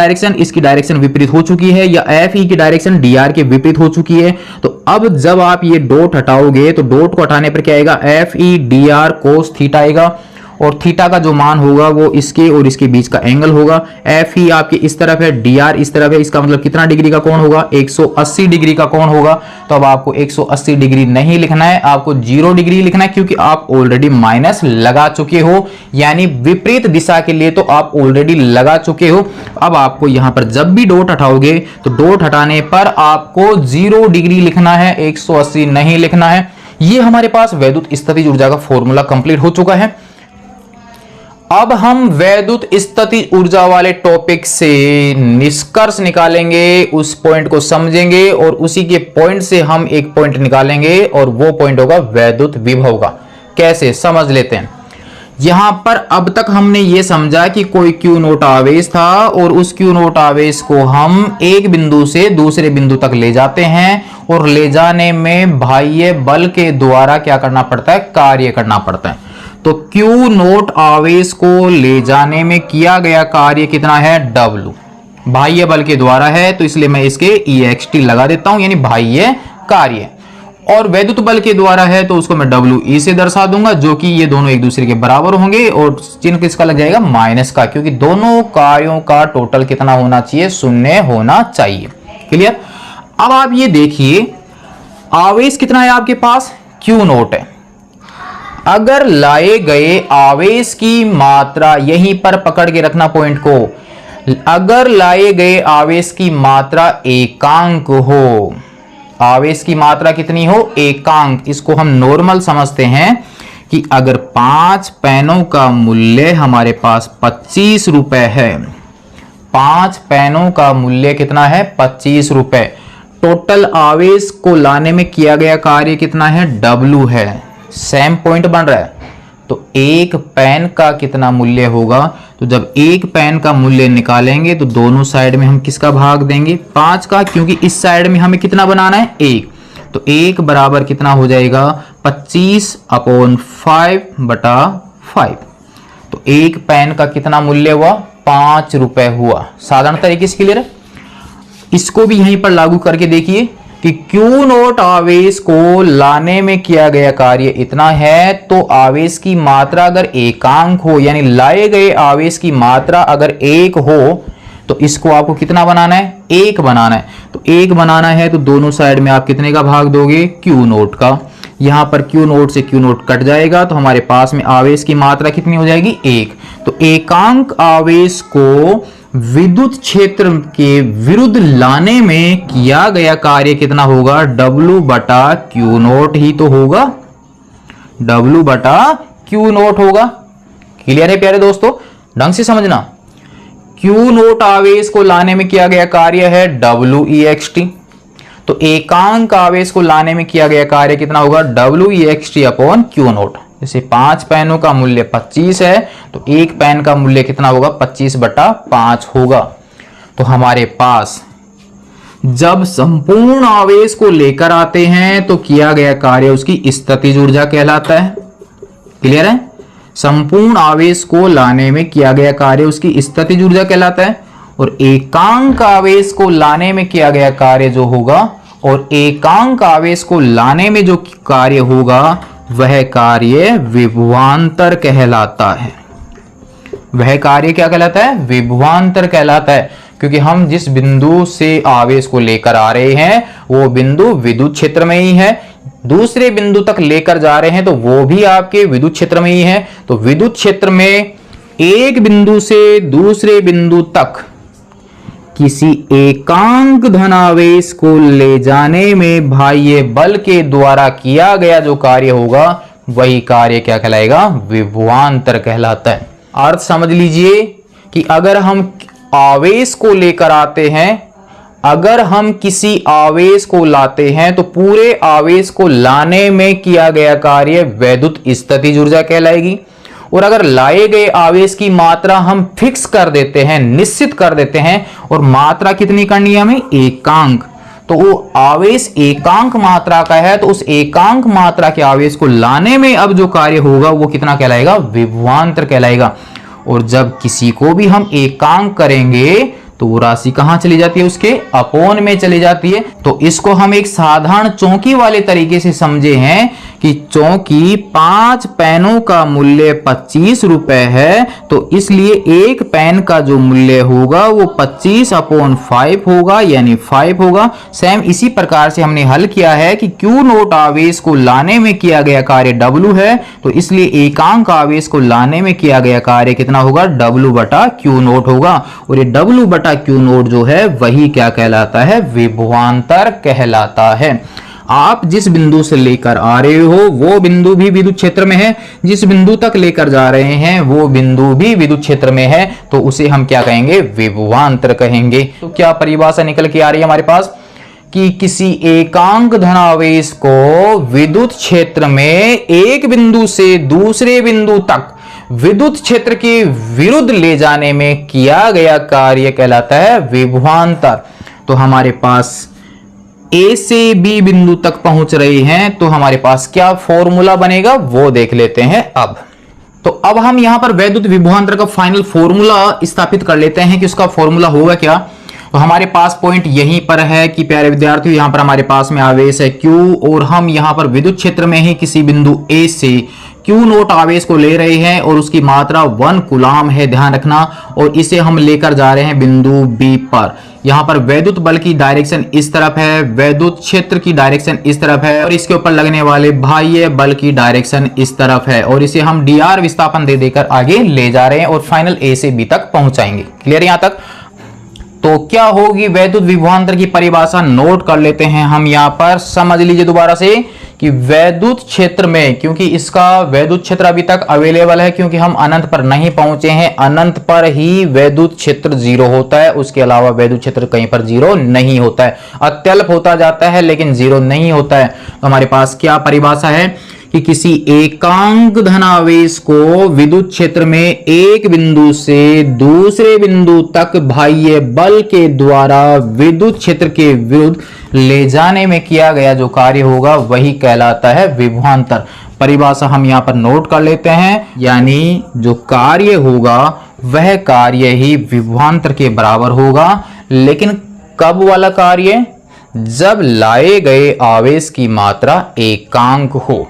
डायरेक्शन विपरीत हो चुकी है, या एफ ई की डायरेक्शन डी आर के विपरीत हो चुकी है। तो अब जब आप ये डॉट हटाओगे तो डॉट को हटाने पर क्या आएगा? F E D R cos theta आएगा, और थीटा का जो मान होगा वो इसके और इसके बीच का एंगल होगा। एफ ई आपके इस तरफ है, डी आर इस तरफ है, इसका मतलब कितना डिग्री का कोण होगा? 180 डिग्री का कोण होगा। तो अब आपको 180 डिग्री नहीं लिखना है, आपको 0 डिग्री लिखना है, क्योंकि आप ऑलरेडी माइनस लगा चुके हो, यानी विपरीत दिशा के लिए तो आप ऑलरेडी लगा चुके हो। अब आपको यहां पर जब भी डॉट हटाओगे तो डॉट हटाने पर आपको 0 डिग्री लिखना है, 180 नहीं लिखना है। ये हमारे पास वैद्युत स्थितिज ऊर्जा का फॉर्मूला कंप्लीट हो चुका है। अब हम वैद्युत स्थितिज ऊर्जा वाले टॉपिक से निष्कर्ष निकालेंगे, उस पॉइंट को समझेंगे और उसी के पॉइंट से हम एक पॉइंट निकालेंगे, और वो पॉइंट होगा वैद्युत विभव का। कैसे, समझ लेते हैं। यहां पर अब तक हमने ये समझा कि कोई क्यू नोट आवेश था, और उस क्यू नोट आवेश को हम एक बिंदु से दूसरे बिंदु तक ले जाते हैं, और ले जाने में बाह्य बल के द्वारा क्या करना पड़ता है? कार्य करना पड़ता है। तो Q नोट आवेश को ले जाने में किया गया कार्य कितना है? W। बाह्य बल के द्वारा है तो इसलिए मैं इसके EXT लगा देता हूं, यानी बाह्य कार्य। और वैद्युत बल के द्वारा है तो उसको मैं WE से दर्शा दूंगा, जो कि ये दोनों एक दूसरे के बराबर होंगे, और चिन्ह किसका लग जाएगा? माइनस का, क्योंकि दोनों कार्यों का टोटल कितना होना चाहिए? 0 होना चाहिए। क्लियर? अब आप ये देखिए, आवेश कितना है आपके पास? Q नोट है। अगर लाए गए आवेश की मात्रा, यहीं पर पकड़ के रखना पॉइंट को, अगर लाए गए आवेश की मात्रा एकांक हो, आवेश की मात्रा कितनी हो? एकांक। इसको हम नॉर्मल समझते हैं कि अगर 5 पेनों का मूल्य हमारे पास 25 रुपए है, 5 पेनों का मूल्य कितना है? 25 रुपए। टोटल आवेश को लाने में किया गया कार्य कितना है, W है। सेम पॉइंट बन रहा है। तो एक पेन का कितना मूल्य होगा, तो जब एक पेन का मूल्य निकालेंगे तो दोनों साइड में हम किसका भाग देंगे, 5 का, क्योंकि इस साइड में हमें कितना बनाना है, 1। तो 1 बराबर कितना हो जाएगा, 25/5/5। तो एक पेन का कितना मूल्य हुआ, 5 रुपए हुआ। साधारण तरीके से क्लियर है। इसको भी यहीं पर लागू करके देखिए कि Q नोट आवेश को लाने में किया गया कार्य इतना है, तो आवेश की मात्रा अगर एकांक हो, यानी लाए गए आवेश की मात्रा अगर 1 हो, तो इसको आपको कितना बनाना है, 1 बनाना है। तो 1 बनाना है तो दोनों साइड में आप कितने का भाग दोगे, Q नोट का। यहां पर Q नोट से Q नोट कट जाएगा, तो हमारे पास में आवेश की मात्रा कितनी हो जाएगी, 1। तो एकांक आवेश को विद्युत क्षेत्र के विरुद्ध लाने में किया गया कार्य कितना होगा, W/Q नोट ही तो होगा, W/Q नोट होगा। क्लियर है प्यारे दोस्तों, ढंग से समझना। Q नोट आवेश को लाने में किया गया कार्य है WEXT। तो एकांक आवेश को लाने में किया गया कार्य कितना होगा, WEXT/Q नोट। जैसे 5 पेनों का मूल्य 25 है, तो एक पेन का मूल्य कितना होगा, 25/5 होगा। तो हमारे पास जब संपूर्ण आवेश को लेकर आते हैं तो किया गया कार्य उसकी स्थितिज ऊर्जा कहलाता है। क्लियर है। संपूर्ण आवेश को लाने में किया गया कार्य उसकी स्थितिज ऊर्जा कहलाता है। और एकांक आवेश को लाने में किया गया कार्य जो होगा, और एकांक आवेश को लाने में जो कार्य होगा वह कार्य विभवांतर कहलाता है। वह कार्य क्या कहलाता है, विभवांतर कहलाता है। क्योंकि हम जिस बिंदु से आवेश को लेकर आ रहे हैं वो बिंदु विद्युत क्षेत्र में ही है, दूसरे बिंदु तक लेकर जा रहे हैं तो वो भी आपके विद्युत क्षेत्र में ही है। तो विद्युत क्षेत्र में एक बिंदु से दूसरे बिंदु तक किसी एकांक धनावेश को ले जाने में बाह्य बल के द्वारा किया गया जो कार्य होगा वही कार्य क्या कहलाएगा, विभवांतर कहलाता है। अर्थ समझ लीजिए कि अगर हम आवेश को लेकर आते हैं, अगर हम किसी आवेश को लाते हैं तो पूरे आवेश को लाने में किया गया कार्य वैद्युत स्थितिज ऊर्जा कहलाएगी। और अगर लाए गए आवेश की मात्रा हम फिक्स कर देते हैं, निश्चित कर देते हैं, और मात्रा कितनी करनी है हमें, एकांक, तो वो आवेश एकांक मात्रा का है, तो उस एकांक मात्रा के आवेश को लाने में अब जो कार्य होगा वो कितना कहलाएगा, विभवांतर कहलाएगा। और जब किसी को भी हम एकांक करेंगे तो वो राशि कहां चली जाती है, उसके अपोन में चली जाती है। तो इसको हम एक साधारण चौकी वाले तरीके से समझे हैं कि चौकी 5 पेनों का मूल्य 25 रुपए है, तो इसलिए एक पेन का जो मूल्य होगा वो 25/5 होगा, यानी 5 होगा। सेम इसी प्रकार से हमने हल किया है कि Q नोट आवेश को लाने में किया गया कार्य W है, तो इसलिए एकांक आवेश को लाने में किया गया कार्य कितना होगा, W/Q नोट होगा। और ये W/Q नोट जो है वही क्या कहलाता है, विभवांतर कहलाता है। आप जिस बिंदु से लेकर आ रहे हो वो बिंदु भी विद्युत क्षेत्र में है, जिस बिंदु तक लेकर जा रहे हैं वो बिंदु भी विद्युत क्षेत्र में है, तो उसे हम क्या कहेंगे, विभवांतर कहेंगे। तो क्या परिभाषा निकल के आ रही है हमारे पास कि किसी एकांक धनावेश को विद्युत क्षेत्र में एक बिंदु से दूसरे बिंदु तक विद्युत क्षेत्र के विरुद्ध ले जाने में किया गया कार्य कहलाता है विभवांतर। तो हमारे पास ए से बी बिंदु तक पहुंच रहे हैं, तो हमारे पास क्या फॉर्मूला बनेगा वो देख लेते हैं अब। तो अब हम यहां पर वैद्युत विभवांतर का फाइनल फॉर्मूला स्थापित कर लेते हैं कि उसका फॉर्मूला होगा क्या। तो हमारे पास पॉइंट यहीं पर है कि प्यारे विद्यार्थियों, यहां पर हमारे पास में आवेश है Q, और हम यहां पर विद्युत क्षेत्र में ही किसी बिंदु A से Q नोट आवेश को ले रहे हैं और उसकी मात्रा 1 कूलाम है, ध्यान रखना। और इसे हम लेकर जा रहे हैं बिंदु B पर। यहां पर वैद्युत बल की डायरेक्शन इस तरफ है, वैद्युत क्षेत्र की डायरेक्शन इस तरफ है, और इसके ऊपर लगने वाले बाह्य बल की डायरेक्शन इस तरफ है। और इसे हम dr विस्थापन दे देकर आगे ले जा रहे हैं और फाइनल A से B तक पहुंचाएंगे। क्लियर यहां तक। तो क्या होगी वैद्युत विभवांतर की परिभाषा, नोट कर लेते हैं हम यहां पर। समझ लीजिए दोबारा से कि वैद्युत क्षेत्र में, क्योंकि इसका वैद्युत क्षेत्र अभी तक अवेलेबल है, क्योंकि हम अनंत पर नहीं पहुंचे हैं, अनंत पर ही वैद्युत क्षेत्र 0 होता है, उसके अलावा वैद्युत क्षेत्र कहीं पर 0 नहीं होता है, अत्यल्प होता जाता है लेकिन 0 नहीं होता है। तो हमारे पास क्या परिभाषा है कि किसी एकांक धनावेश को विद्युत क्षेत्र में एक बिंदु से दूसरे बिंदु तक बाह्य बल के द्वारा विद्युत क्षेत्र के विरुद्ध ले जाने में किया गया जो कार्य होगा वही कहलाता है विभवांतर। परिभाषा हम यहां पर नोट कर लेते हैं, यानी जो कार्य होगा वह कार्य ही विभवांतर के बराबर होगा। लेकिन कब वाला कार्य? जब लाए गए आवेश की मात्रा एकांक हो।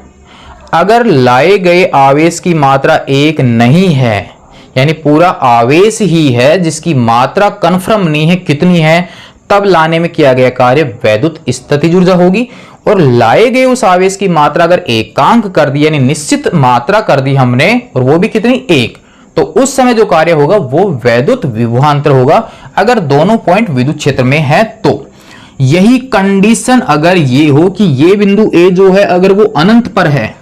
अगर लाए गए आवेश की मात्रा एक नहीं है, यानी पूरा आवेश ही है जिसकी मात्रा कन्फर्म नहीं है कितनी है, तब लाने में किया गया कार्य वैद्युत स्थितिज ऊर्जा होगी। और लाए गए उस आवेश की मात्रा अगर एकांक कर दी, यानी निश्चित मात्रा कर दी हमने, और वो भी कितनी? एक, तो उस समय जो कार्य होगा वो वैद्युत विभवांतर होगा, अगर दोनों पॉइंट विद्युत क्षेत्र में है तो। यही कंडीशन अगर ये हो कि ये बिंदु ए जो है अगर वो अनंत पर है,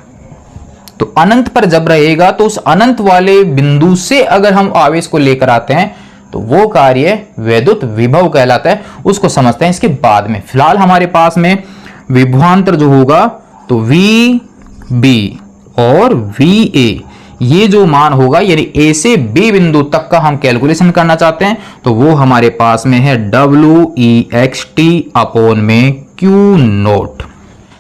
तो अनंत पर जब रहेगा तो उस अनंत वाले बिंदु से अगर हम आवेश को लेकर आते हैं तो वो कार्य वैद्युत विभव कहलाता है। उसको समझते हैं इसके बाद में। फिलहाल हमारे पास में विभवांतर जो होगा तो VB और VA, ये जो मान होगा, यानी A से B बिंदु तक का हम कैलकुलेशन करना चाहते हैं, तो वो हमारे पास में है WEXT अपॉन में Q0।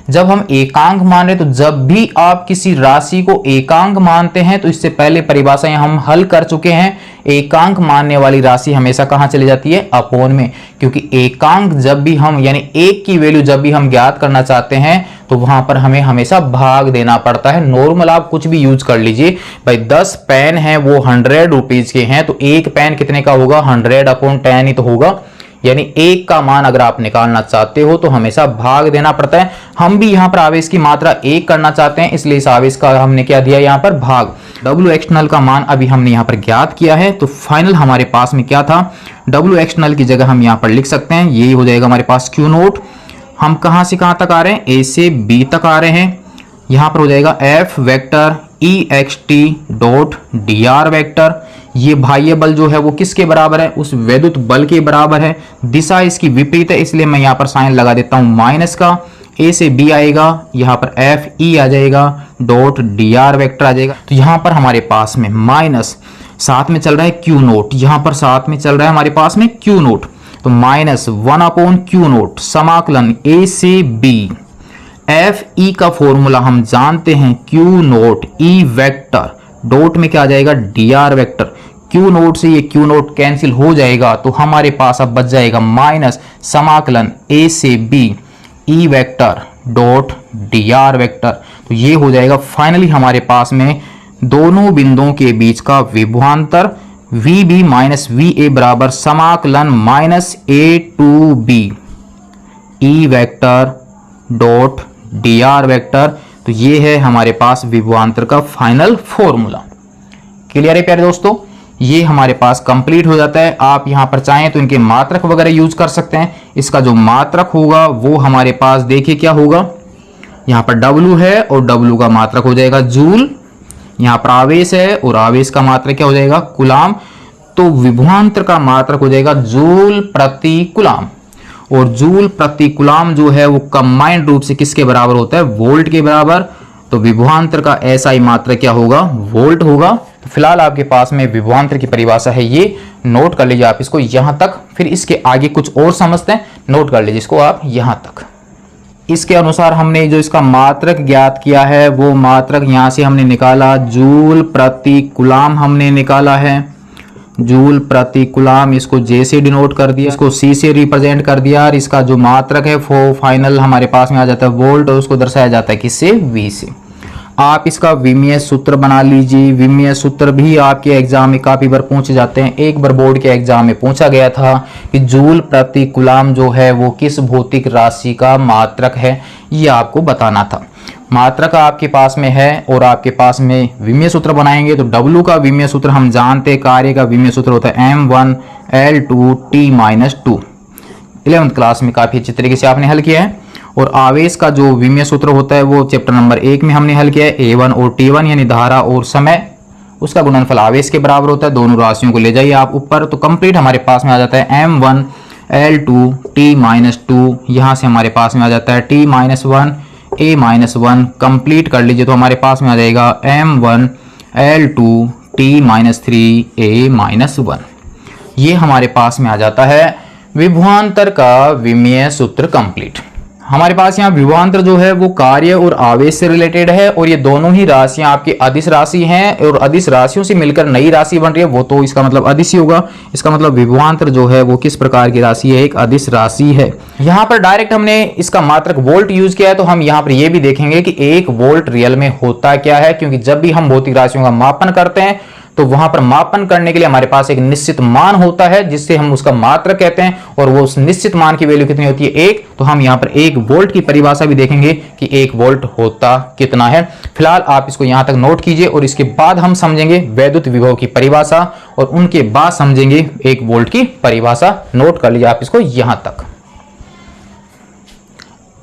जब हम एकांक मान रहे, तो जब भी आप किसी राशि को एकांक मानते हैं, तो इससे पहले परिभाषाएं हम हल कर चुके हैं। एकांक मानने वाली राशि हमेशा कहां चली जाती है? अपोन में, क्योंकि एकांक जब भी हम, यानी एक की वैल्यू जब भी हम ज्ञात करना चाहते हैं तो वहां पर हमें हमेशा भाग देना पड़ता है। नॉर्मल आप कुछ भी यूज कर लीजिए भाई, 10 पेन है वो 100 रुपीज के हैं, तो एक पेन कितने का होगा? 100/10 ही तो होगा। यानी एक का मान अगर आप निकालना चाहते हो तो हमेशा भाग देना पड़ता है। हम भी यहाँ पर आवेश की मात्रा 1 करना चाहते हैं, इसलिए इस आवेश का हमने क्या दिया यहाँ पर? भाग। W एक्सटर्नल का मान अभी हमने यहाँ पर ज्ञात किया है, तो फाइनल हमारे पास में क्या था? W एक्सटर्नल की जगह हम यहाँ पर लिख सकते हैं, ये हो जाएगा हमारे पास Q0। हम कहाँ से कहाँ तक आ रहे हैं? A से B तक आ रहे हैं। यहाँ पर हो जाएगा F vector EXT dot DR vector. ये बाह्य बल जो है वो किसके बराबर है? उस वैद्युत बल के बराबर है। दिशा इसकी विपरीत है, इसलिए मैं यहाँ पर साइन लगा देता हूँ माइनस का। A से B आएगा, यहाँ पर FE आ जाएगा, डॉट DR वेक्टर आ जाएगा। तो यहाँ पर हमारे पास में माइनस, साथ में चल रहा है Q0, यहाँ पर साथ में चल रहा है हमारे पास में Q0, तो -1/Q0 समाकलन A से B। FE का फॉर्मूला हम जानते हैं, Q0 E वेक्टर, डॉट में क्या आ जाएगा? DR vector. Q0 से ये Q0 कैंसिल हो जाएगा, तो हमारे पास अब बच जाएगा माइनस समाकलन A से B E vector dot DR vector. तो ये हो जाएगा फाइनली हमारे पास में दोनों बिंदुओं के बीच का विभवांतर VB माइनस VA बराबर समाकलन -A to B E vector dot DR vector. तो ये है हमारे पास विभवांतर का फाइनल फॉर्मूला। क्लियर है प्यारे दोस्तों? ये हमारे पास कंप्लीट हो जाता है। आप यहां पर चाहें तो इनके मात्रक वगैरह यूज कर सकते हैं। इसका जो मात्रक होगा वो हमारे पास देखिए क्या होगा, यहां पर W है और W का मात्रक हो जाएगा जूल। यहां पर आवेश है और आवेश का मात्रक क्या हो जाएगा? कूलाम। तो विभवांतर का मात्रक हो जाएगा जूल प्रति कूलाम, और जूल प्रति कूलाम जो है वो कंबाइंड रूप से किसके बराबर होता है? वोल्ट के बराबर। तो विभवांतर का SI मात्रक क्या होगा? वोल्ट होगा। तो फिलहाल आपके पास में विभवांतर की परिभाषा है, ये नोट कर लीजिए आप इसको यहां तक, फिर इसके आगे कुछ और समझते हैं, नोट कर लीजिए इसको आप यहां तक। इसके अनुसार हमने जो इसका मात्रक ज्ञात किया है वो मात्रक यहां से हमने निकाला, जूल प्रति कूलाम हमने निकाला है, जूल प्रति कूलाम, इसको J से डिनोट कर दिया, इसको C से रिप्रेजेंट कर दिया, और इसका जो मात्रक है वो फाइनल हमारे पास में आ जाता है वोल्ट, और उसको दर्शाया जाता है किससे? V से। आप इसका विमीय सूत्र बना लीजिए। विमीय सूत्र भी आपके एग्जाम में काफी बार पूछे जाते हैं। एक बार बोर्ड के एग्जाम में पूछा गया था कि जूल प्रति कूलाम जो है वो किस भौतिक राशि का मात्रक है, ये आपको बताना था। मात्रक आपके पास में है और आपके पास में विमीय सूत्र बनाएंगे। तो W का विमीय सूत्र हम जानते हैं, कार्य का विमीय सूत्र होता है M1L2T-2। 11th क्लास में काफी अच्छे तरीके से आपने हल किया है। और आवेश का जो विमीय सूत्र होता है वो चैप्टर नंबर 1 में हमने हल किया है। A1 और T1 यानी धारा और समय, उसका गुणनफल आवेश के बराबर होता है। दोनों राशियों को ले जाइए आप ऊपर, तो कंप्लीट हमारे पास में आ जाता है M1 L2 T-2, यहाँ से हमारे पास में आ जाता है T-1 A-1, कंप्लीट कर लीजिए तो हमारे पास में आ जाएगा M1 L2 T-3 A-1। ये हमारे पास में आ जाता है विभवांतर का विमीय सूत्र कंप्लीट। हमारे पास यहाँ विभवांतर जो है वो कार्य और आवेश से रिलेटेड है, और ये दोनों ही राशियां आपकी अदिश राशि हैं, और अदिश राशियों से मिलकर नई राशि बन रही है, वो तो इसका मतलब अदिश ही होगा। इसका मतलब विभवांतर जो है वो किस प्रकार की राशि है, एक अदिश राशि है। यहाँ पर डायरेक्ट हमने इसका मात्रक वोल्ट यूज किया है, तो हम यहाँ पर ये भी देखेंगे कि 1 वोल्ट रियल में होता क्या है, क्योंकि जब भी हम भौतिक राशियों का मापन करते हैं तो वहां पर मापन करने के लिए हमारे पास एक निश्चित मान होता है जिससे हम उसका मात्रक कहते हैं, और वो उस निश्चित मान की वैल्यू कितनी होती है 1। तो हम यहां पर 1 वोल्ट की परिभाषा भी देखेंगे कि 1 वोल्ट होता कितना है। फिलहाल आप इसको यहां तक नोट कीजिए, और इसके बाद हम समझेंगे वैद्युत विभव की परिभाषा, और उनके बाद समझेंगे 1 वोल्ट की परिभाषा। नोट कर लीजिए आप इसको यहां तक।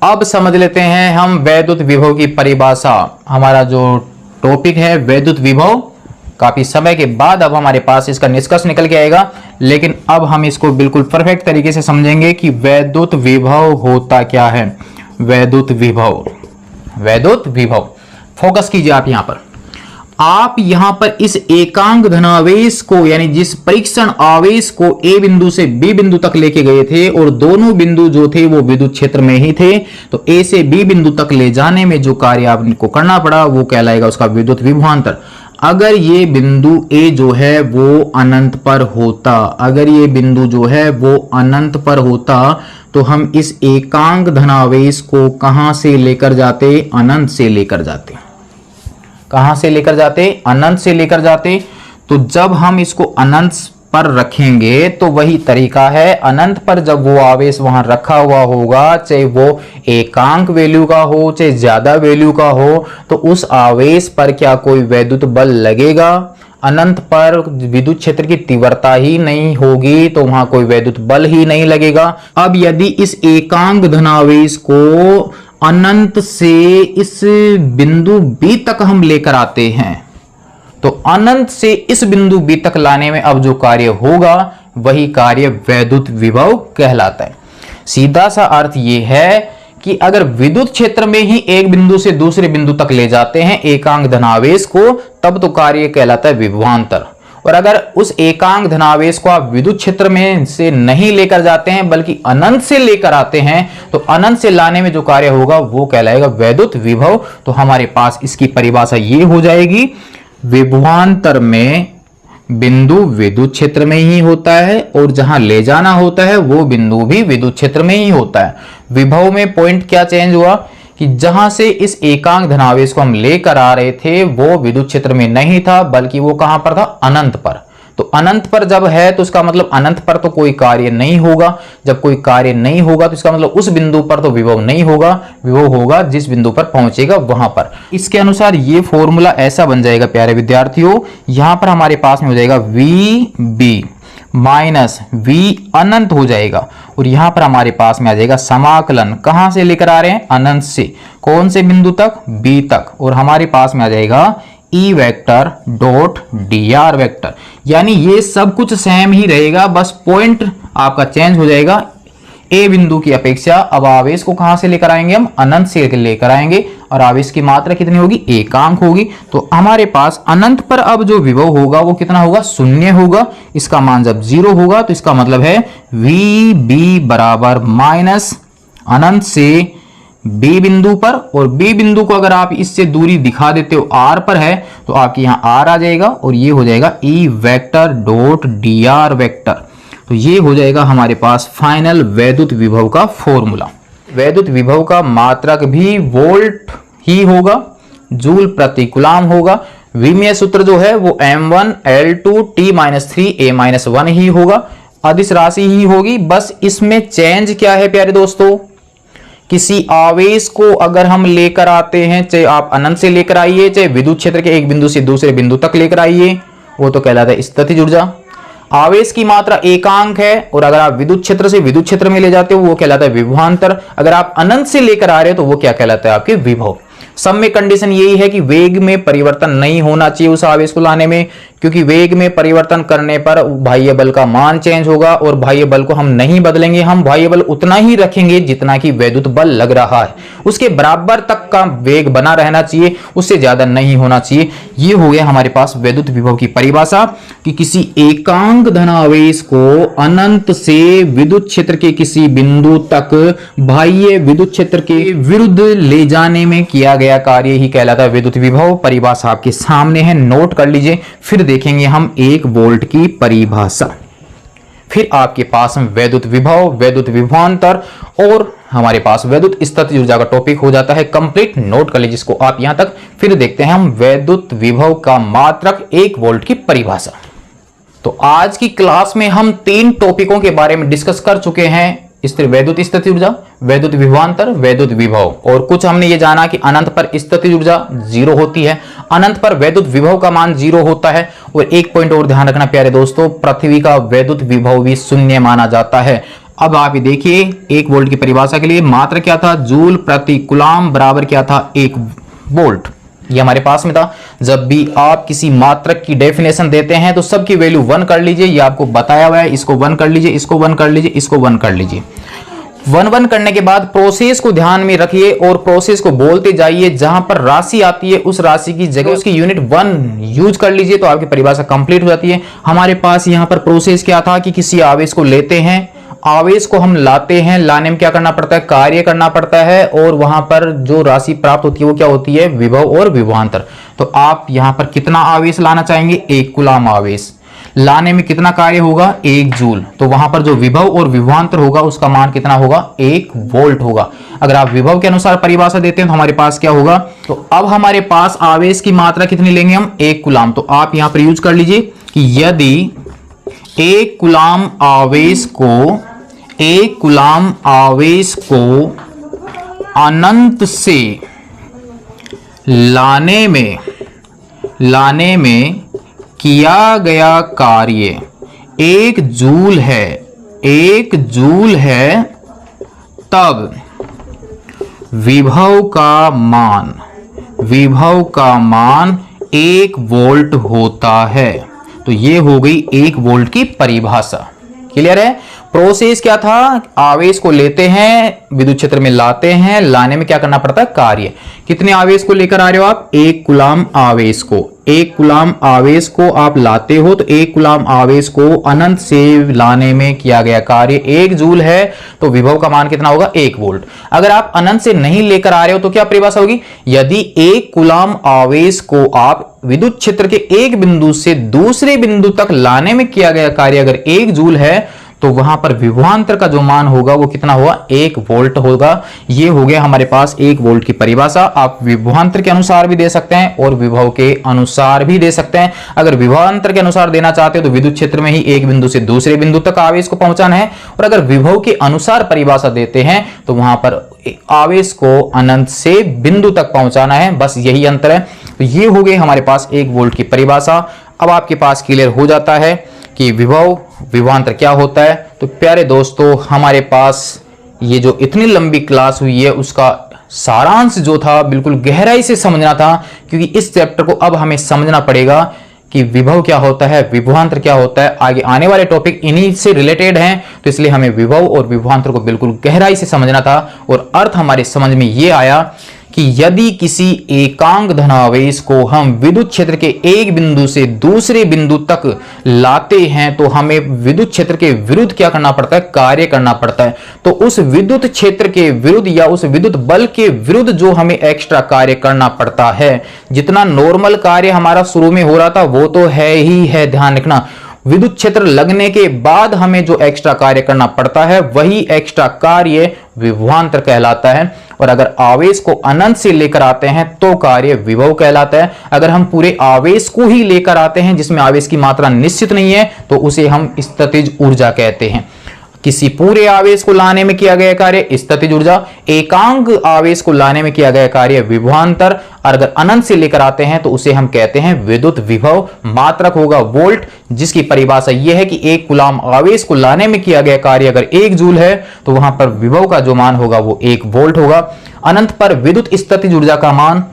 अब समझ लेते हैं हम वैद्युत विभव की परिभाषा। हमारा जो टॉपिक है वैद्युत विभव, काफी समय के बाद अब हमारे पास इसका निष्कर्ष निकल के आएगा, लेकिन अब हम इसको बिल्कुल परफेक्ट तरीके से समझेंगे कि वैद्युत विभव होता क्या है। वैद्युत विभव, वैद्युत विभव, फोकस कीजिए आप यहां पर। आप यहां पर इस एकांक धनावेश को, यानी जिस परीक्षण आवेश को ए बिंदु से बी बिंदु तक लेके गए थे, और दोनों बिंदु जो थे वो विद्युत क्षेत्र में ही थे, तो ए से बी बिंदु तक ले जाने में जो कार्य आपको करना पड़ा वो कहलाएगा उसका विद्युत विभवांतर। अगर ये बिंदु ए जो है वो अनंत पर होता, अगर ये बिंदु जो है वो अनंत पर होता, तो हम इस एकांक धनावेश को कहां से लेकर जाते, अनंत से लेकर जाते। कहां से लेकर जाते, अनंत से लेकर जाते। तो जब हम इसको अनंत पर रखेंगे तो वही तरीका है, अनंत पर जब वो आवेश वहां रखा हुआ होगा, चाहे वो एकांक वैल्यू का हो चाहे ज्यादा वैल्यू का हो, तो उस आवेश पर क्या कोई वैद्युत बल लगेगा? अनंत पर विद्युत क्षेत्र की तीव्रता ही नहीं होगी, तो वहां कोई वैद्युत बल ही नहीं लगेगा। अब यदि इस एकांक धनावेश को अनंत से इस बिंदु बी तक हम लेकर आते हैं, तो अनंत से इस बिंदु बी तक लाने में अब जो कार्य होगा वही कार्य वैद्युत विभव कहलाता है। सीधा सा अर्थ यह है कि अगर विद्युत क्षेत्र में ही एक बिंदु से दूसरे बिंदु तक ले जाते हैं एकांक धनावेश को, तब तो कार्य कहलाता है विभवांतर। और अगर उस एकांक धनावेश को आप विद्युत क्षेत्र में से नहीं लेकर जाते हैं बल्कि अनंत से लेकर आते हैं, तो अनंत से लाने में जो कार्य होगा वो कहलाएगा वैद्युत विभव। तो हमारे पास इसकी परिभाषा ये हो जाएगी, विभवांतर में बिंदु विद्युत क्षेत्र में ही होता है, और जहां ले जाना होता है वो बिंदु भी विद्युत क्षेत्र में ही होता है। विभव में पॉइंट क्या चेंज हुआ कि जहां से इस एकांक धनावेश को हम लेकर आ रहे थे वो विद्युत क्षेत्र में नहीं था, बल्कि वो कहां पर था, अनंत पर। तो अनंत पर जब है तो इसका मतलब अनंत पर तो कोई कार्य नहीं होगा। जब कोई कार्य नहीं होगा तो इसका मतलब उस बिंदु पर तो विभव नहीं होगा, विभव होगा जिस बिंदु पर पहुंचेगा वहां पर। इसके अनुसार ये फॉर्मूला ऐसा बन जाएगा प्यारे विद्यार्थियों, यहां पर हमारे पास में हो जाएगा वी बी माइनस वी अनंत हो जाएगा, और यहां पर हमारे पास में आ जाएगा समाकलन, कहां से लेकर आ रहे हैं, अनंत से, कौन से बिंदु तक, बी तक, और हमारे पास में आ जाएगा ई vector dot D R vector. यानी ये सब कुछ सेम ही रहेगा, बस पॉइंट आपका चेंज हो जाएगा। ए बिंदु की अपेक्षा अब आवेश को कहां से लेकर आएंगे, हम अनंत से लेकर आएंगे, और आवेश की मात्रा कितनी होगी, एकांक होगी। तो हमारे पास अनंत पर अब जो विभव होगा वो कितना होगा, शून्य होगा। इसका मान जब 0 होगा तो इसका मतलब है वी बी बराबर माइनस अनंत से बी बिंदु पर, और बी बिंदु को अगर आप इससे दूरी दिखा देते हो आर पर है तो आपके यहां आर आ जाएगा, और ये हो जाएगा ई vector dot D R vector. तो ये हो जाएगा हमारे पास फाइनल वैद्युत विभव का फॉर्मूला। वैद्युत विभव का मात्रक भी वोल्ट ही होगा, जूल प्रति कूलम होगा। विमीय सूत्र जो है वो M1 L2 T-3 A-1 ही होगा, अदिश राशि ही होगी। बस इसमें चेंज क्या है प्यारे दोस्तों, किसी आवेश को अगर हम लेकर आते हैं, चाहे आप अनंत से लेकर आइए चाहे विद्युत क्षेत्र के एक बिंदु से दूसरे बिंदु तक लेकर आइए, वो तो कहलाता है स्थितिज ऊर्जा। आवेश की मात्रा एकांक है, और अगर आप विद्युत क्षेत्र से विद्युत क्षेत्र में ले जाते हो वो कहलाता है विभवांतर। अगर आप अनंत से लेकर आ रहे हो तो वो क्या कहलाता है, आपके विभव। सब में कंडीशन यही है कि वेग में परिवर्तन नहीं होना चाहिए उस आवेश को लाने में, क्योंकि वेग में परिवर्तन करने पर बाह्य बल का मान चेंज होगा, और बाह्य बल को हम नहीं बदलेंगे, हम बाह्य बल उतना ही रखेंगे जितना कि वैद्युत बल लग रहा है, उसके बराबर तक का वेग बना रहना चाहिए, उससे ज्यादा नहीं होना चाहिए। ये हो गया हमारे पास वैद्युत विभव की परिभाषा कि किसी एकांक धनावेश को अनंत से विद्युत क्षेत्र के किसी बिंदु तक बाह्य विद्युत क्षेत्र के विरुद्ध ले जाने में किया गया कार्य ही कहलाता है विद्युत विभव। परिभाषा आपके सामने है, नोट कर लीजिए। फिर देखेंगे हम 1 वोल्ट की परिभाषा, फिर आपके पास हम वैद्युत विभव, वैद्युत विभवांतर और हमारे पास वैद्युत स्थितिज ऊर्जा का टॉपिक हो जाता है कंप्लीट। नोट कर लीजिए इसको आप यहां तक। फिर देखते हैं हम वैद्युत विभव का मात्रक 1 वोल्ट की परिभाषा। तो आज की क्लास में हम 3 टॉपिकों के बारे में डिस्कस कर चुके हैं, वैद्युत स्थितिज ऊर्जा, वैद्युत विभवांतर, वैद्युत विभव। और कुछ हमने ये जाना कि अनंत पर स्थितिज ऊर्जा 0 होती है, अनंत पर वैद्युत विभव का मान 0 होता है। और एक पॉइंट और ध्यान रखना प्यारे दोस्तों, पृथ्वी का वैद्युत विभव भी शून्य माना जाता है। अब आप ये देखिए 1 वोल्ट की परिभाषा के लिए मात्रा क्या था, जूल प्रति कूलम्ब बराबर क्या था, 1 वोल्ट। ये हमारे पास में था। जब भी आप किसी मात्रक की डेफिनेशन देते हैं तो सबकी वैल्यू 1 कर लीजिए, ये आपको बताया हुआ है। इसको 1 कर लीजिए, इसको 1 कर लीजिए, इसको 1 कर लीजिए। 1 करने के बाद प्रोसेस को ध्यान में रखिए और प्रोसेस को बोलते जाइए। जहां पर राशि आती है उस राशि की जगह उसकी यूनिट 1 यूज कर लीजिए तो आपकी परिभाषा कंप्लीट हो जाती है। हमारे पास यहां पर प्रोसेस क्या था कि किसी आवेश को लेते हैं, आवेश को हम लाते हैं, लाने में क्या करना पड़ता है, कार्य करना पड़ता है, और वहां पर जो राशि प्राप्त होती है वो क्या होती है, विभव और विभवांतर। तो आप यहां पर कितना आवेश लाना चाहेंगे, 1 कूलम्ब आवेश लाने में कितना कार्य होगा, 1 जूल। तो वहां पर जो विभव और विभवांतर होगा उसका मान कितना होगा, 1 वोल्ट होगा। अगर आप विभव के अनुसार परिभाषा देते हैं तो हमारे पास क्या होगा, तो अब हमारे पास आवेश की मात्रा कितनी लेंगे हम, 1 कूलम्ब। तो आप यहां पर यूज कर लीजिए कि यदि 1 कूलम्ब आवेश को अनंत से लाने में किया गया कार्य 1 जूल है, तब विभव का मान 1 वोल्ट होता है। तो ये हो गई 1 वोल्ट की परिभाषा। क्लियर है। प्रोसेस क्या था, आवेश को लेते हैं, विद्युत क्षेत्र में लाते हैं, लाने में क्या करना पड़ता है, कार्य। कितने आवेश को लेकर आ रहे हो आप, 1 कूलम्ब आवेश को। 1 कूलम्ब आवेश को आप लाते हो तो 1 कूलम्ब आवेश को अनंत से लाने में किया गया कार्य 1 जूल है, तो विभव का मान कितना होगा, 1 वोल्ट। अगर आप अनंत से नहीं लेकर आ रहे हो तो क्या परिभाषा होगी, यदि 1 कूलम्ब आवेश को आप विद्युत क्षेत्र के एक बिंदु से दूसरे बिंदु तक लाने में किया गया कार्य अगर 1 जूल है तो वहां पर विभवांतर का जो मान होगा वो कितना होगा, 1 वोल्ट होगा। ये हो गया हमारे पास 1 वोल्ट की परिभाषा। आप विभवांतर के अनुसार भी दे सकते हैं और विभव के अनुसार भी दे सकते हैं। अगर विभवांतर के अनुसार देना चाहते हो तो विद्युत क्षेत्र में ही एक बिंदु से दूसरे बिंदु तक आवेश को पहुंचाना है, और अगर विभव के अनुसार परिभाषा देते हैं तो वहां पर आवेश को अनंत से बिंदु तक पहुंचाना है, बस यही अंतर है। तो ये हो गई हमारे पास 1 वोल्ट की परिभाषा। अब आपके पास क्लियर हो जाता है कि विभव विभवांतर क्या होता है। तो प्यारे दोस्तों, हमारे पास ये जो इतनी लंबी क्लास हुई है उसका सारांश जो था बिल्कुल गहराई से समझना था, क्योंकि इस चैप्टर को अब हमें समझना पड़ेगा कि विभव क्या होता है, विभवांतर क्या होता है। आगे आने वाले टॉपिक इन्हीं से रिलेटेड हैं, तो इसलिए हमें विभव और विभवांतर को बिल्कुल गहराई से समझना था। और अर्थ हमारे समझ में ये आया कि यदि किसी एकांक धनावेश को हम विद्युत क्षेत्र के एक बिंदु से दूसरे बिंदु तक लाते हैं तो हमें विद्युत क्षेत्र के विरुद्ध क्या करना पड़ता है, कार्य करना पड़ता है। तो उस विद्युत क्षेत्र के विरुद्ध या उस विद्युत बल के विरुद्ध जो हमें एक्स्ट्रा कार्य करना पड़ता है, जितना नॉर्मल कार्य हमारा शुरू में हो रहा था वो तो है ही है, ध्यान रखना। विद्युत क्षेत्र लगने के बाद हमें जो एक्स्ट्रा कार्य करना पड़ता है वही एक्स्ट्रा कार्य विभवांतर कहलाता है। और अगर आवेश को अनंत से लेकर आते हैं तो कार्य विभव कहलाता है। अगर हम पूरे आवेश को ही लेकर आते हैं जिसमें आवेश की मात्रा निश्चित नहीं है तो उसे हम स्थितिज ऊर्जा कहते हैं। किसी पूरे आवेश को लाने में किया गया कार्य स्थितिज ऊर्जा, एकांक आवेश को लाने में किया गया कार्य विभवांतर, और अगर अनंत से लेकर आते हैं तो उसे हम कहते हैं विद्युत विभव। मात्रक होगा वोल्ट, जिसकी परिभाषा यह है कि 1 कूलाम आवेश को लाने में किया गया कार्य अगर 1 जूल है तो वहां पर विभव का जो मान होगा वो 1 वोल्ट होगा। अनंत पर विद्युत स्थितिज ऊर्जा का मान,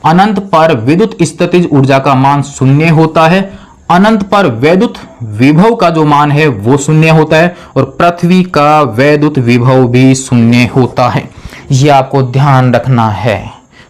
अनंत पर विद्युत स्थितिज ऊर्जा का मान 0 होता है। अनंत पर वैद्युत विभव का जो मान है वो 0 होता है, और पृथ्वी का वैद्युत विभव भी 0 होता है। ये आपको ध्यान रखना है।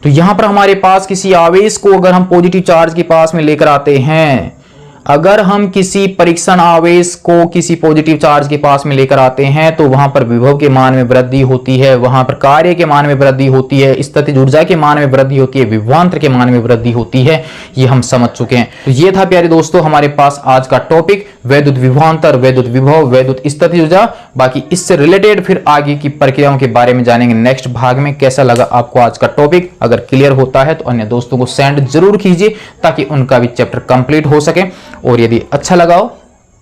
तो यहां पर हमारे पास किसी आवेश को अगर हम पॉजिटिव चार्ज के पास में लेकर आते हैं, अगर हम किसी परीक्षण आवेश को किसी पॉजिटिव चार्ज के पास में लेकर आते हैं तो वहां पर विभव के मान में वृद्धि होती है, वहां पर कार्य के मान में वृद्धि होती है, स्थितिज ऊर्जा के मान में वृद्धि होती है, विभवांतर के मान में वृद्धि होती है। ये हम समझ चुके हैं। तो ये था प्यारे दोस्तों हमारे पास आज का टॉपिक, वैद्युत विभवांतर, वैद्युत विभव, वैद्युत स्थितिज ऊर्जा। बाकी इससे रिलेटेड फिर आगे की प्रक्रियाओं के बारे में जानेंगे नेक्स्ट भाग में। कैसा लगा आपको आज का टॉपिक? अगर क्लियर होता है तो अन्य दोस्तों को सेंड जरूर कीजिए ताकि उनका भी चैप्टर कंप्लीट हो सके। और यदि अच्छा लगा हो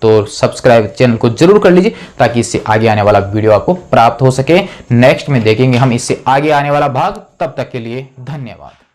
तो सब्सक्राइब चैनल को जरूर कर लीजिए ताकि इससे आगे आने वाला वीडियो आपको प्राप्त हो सके। नेक्स्ट में देखेंगे हम इससे आगे आने वाला भाग। तब तक के लिए धन्यवाद।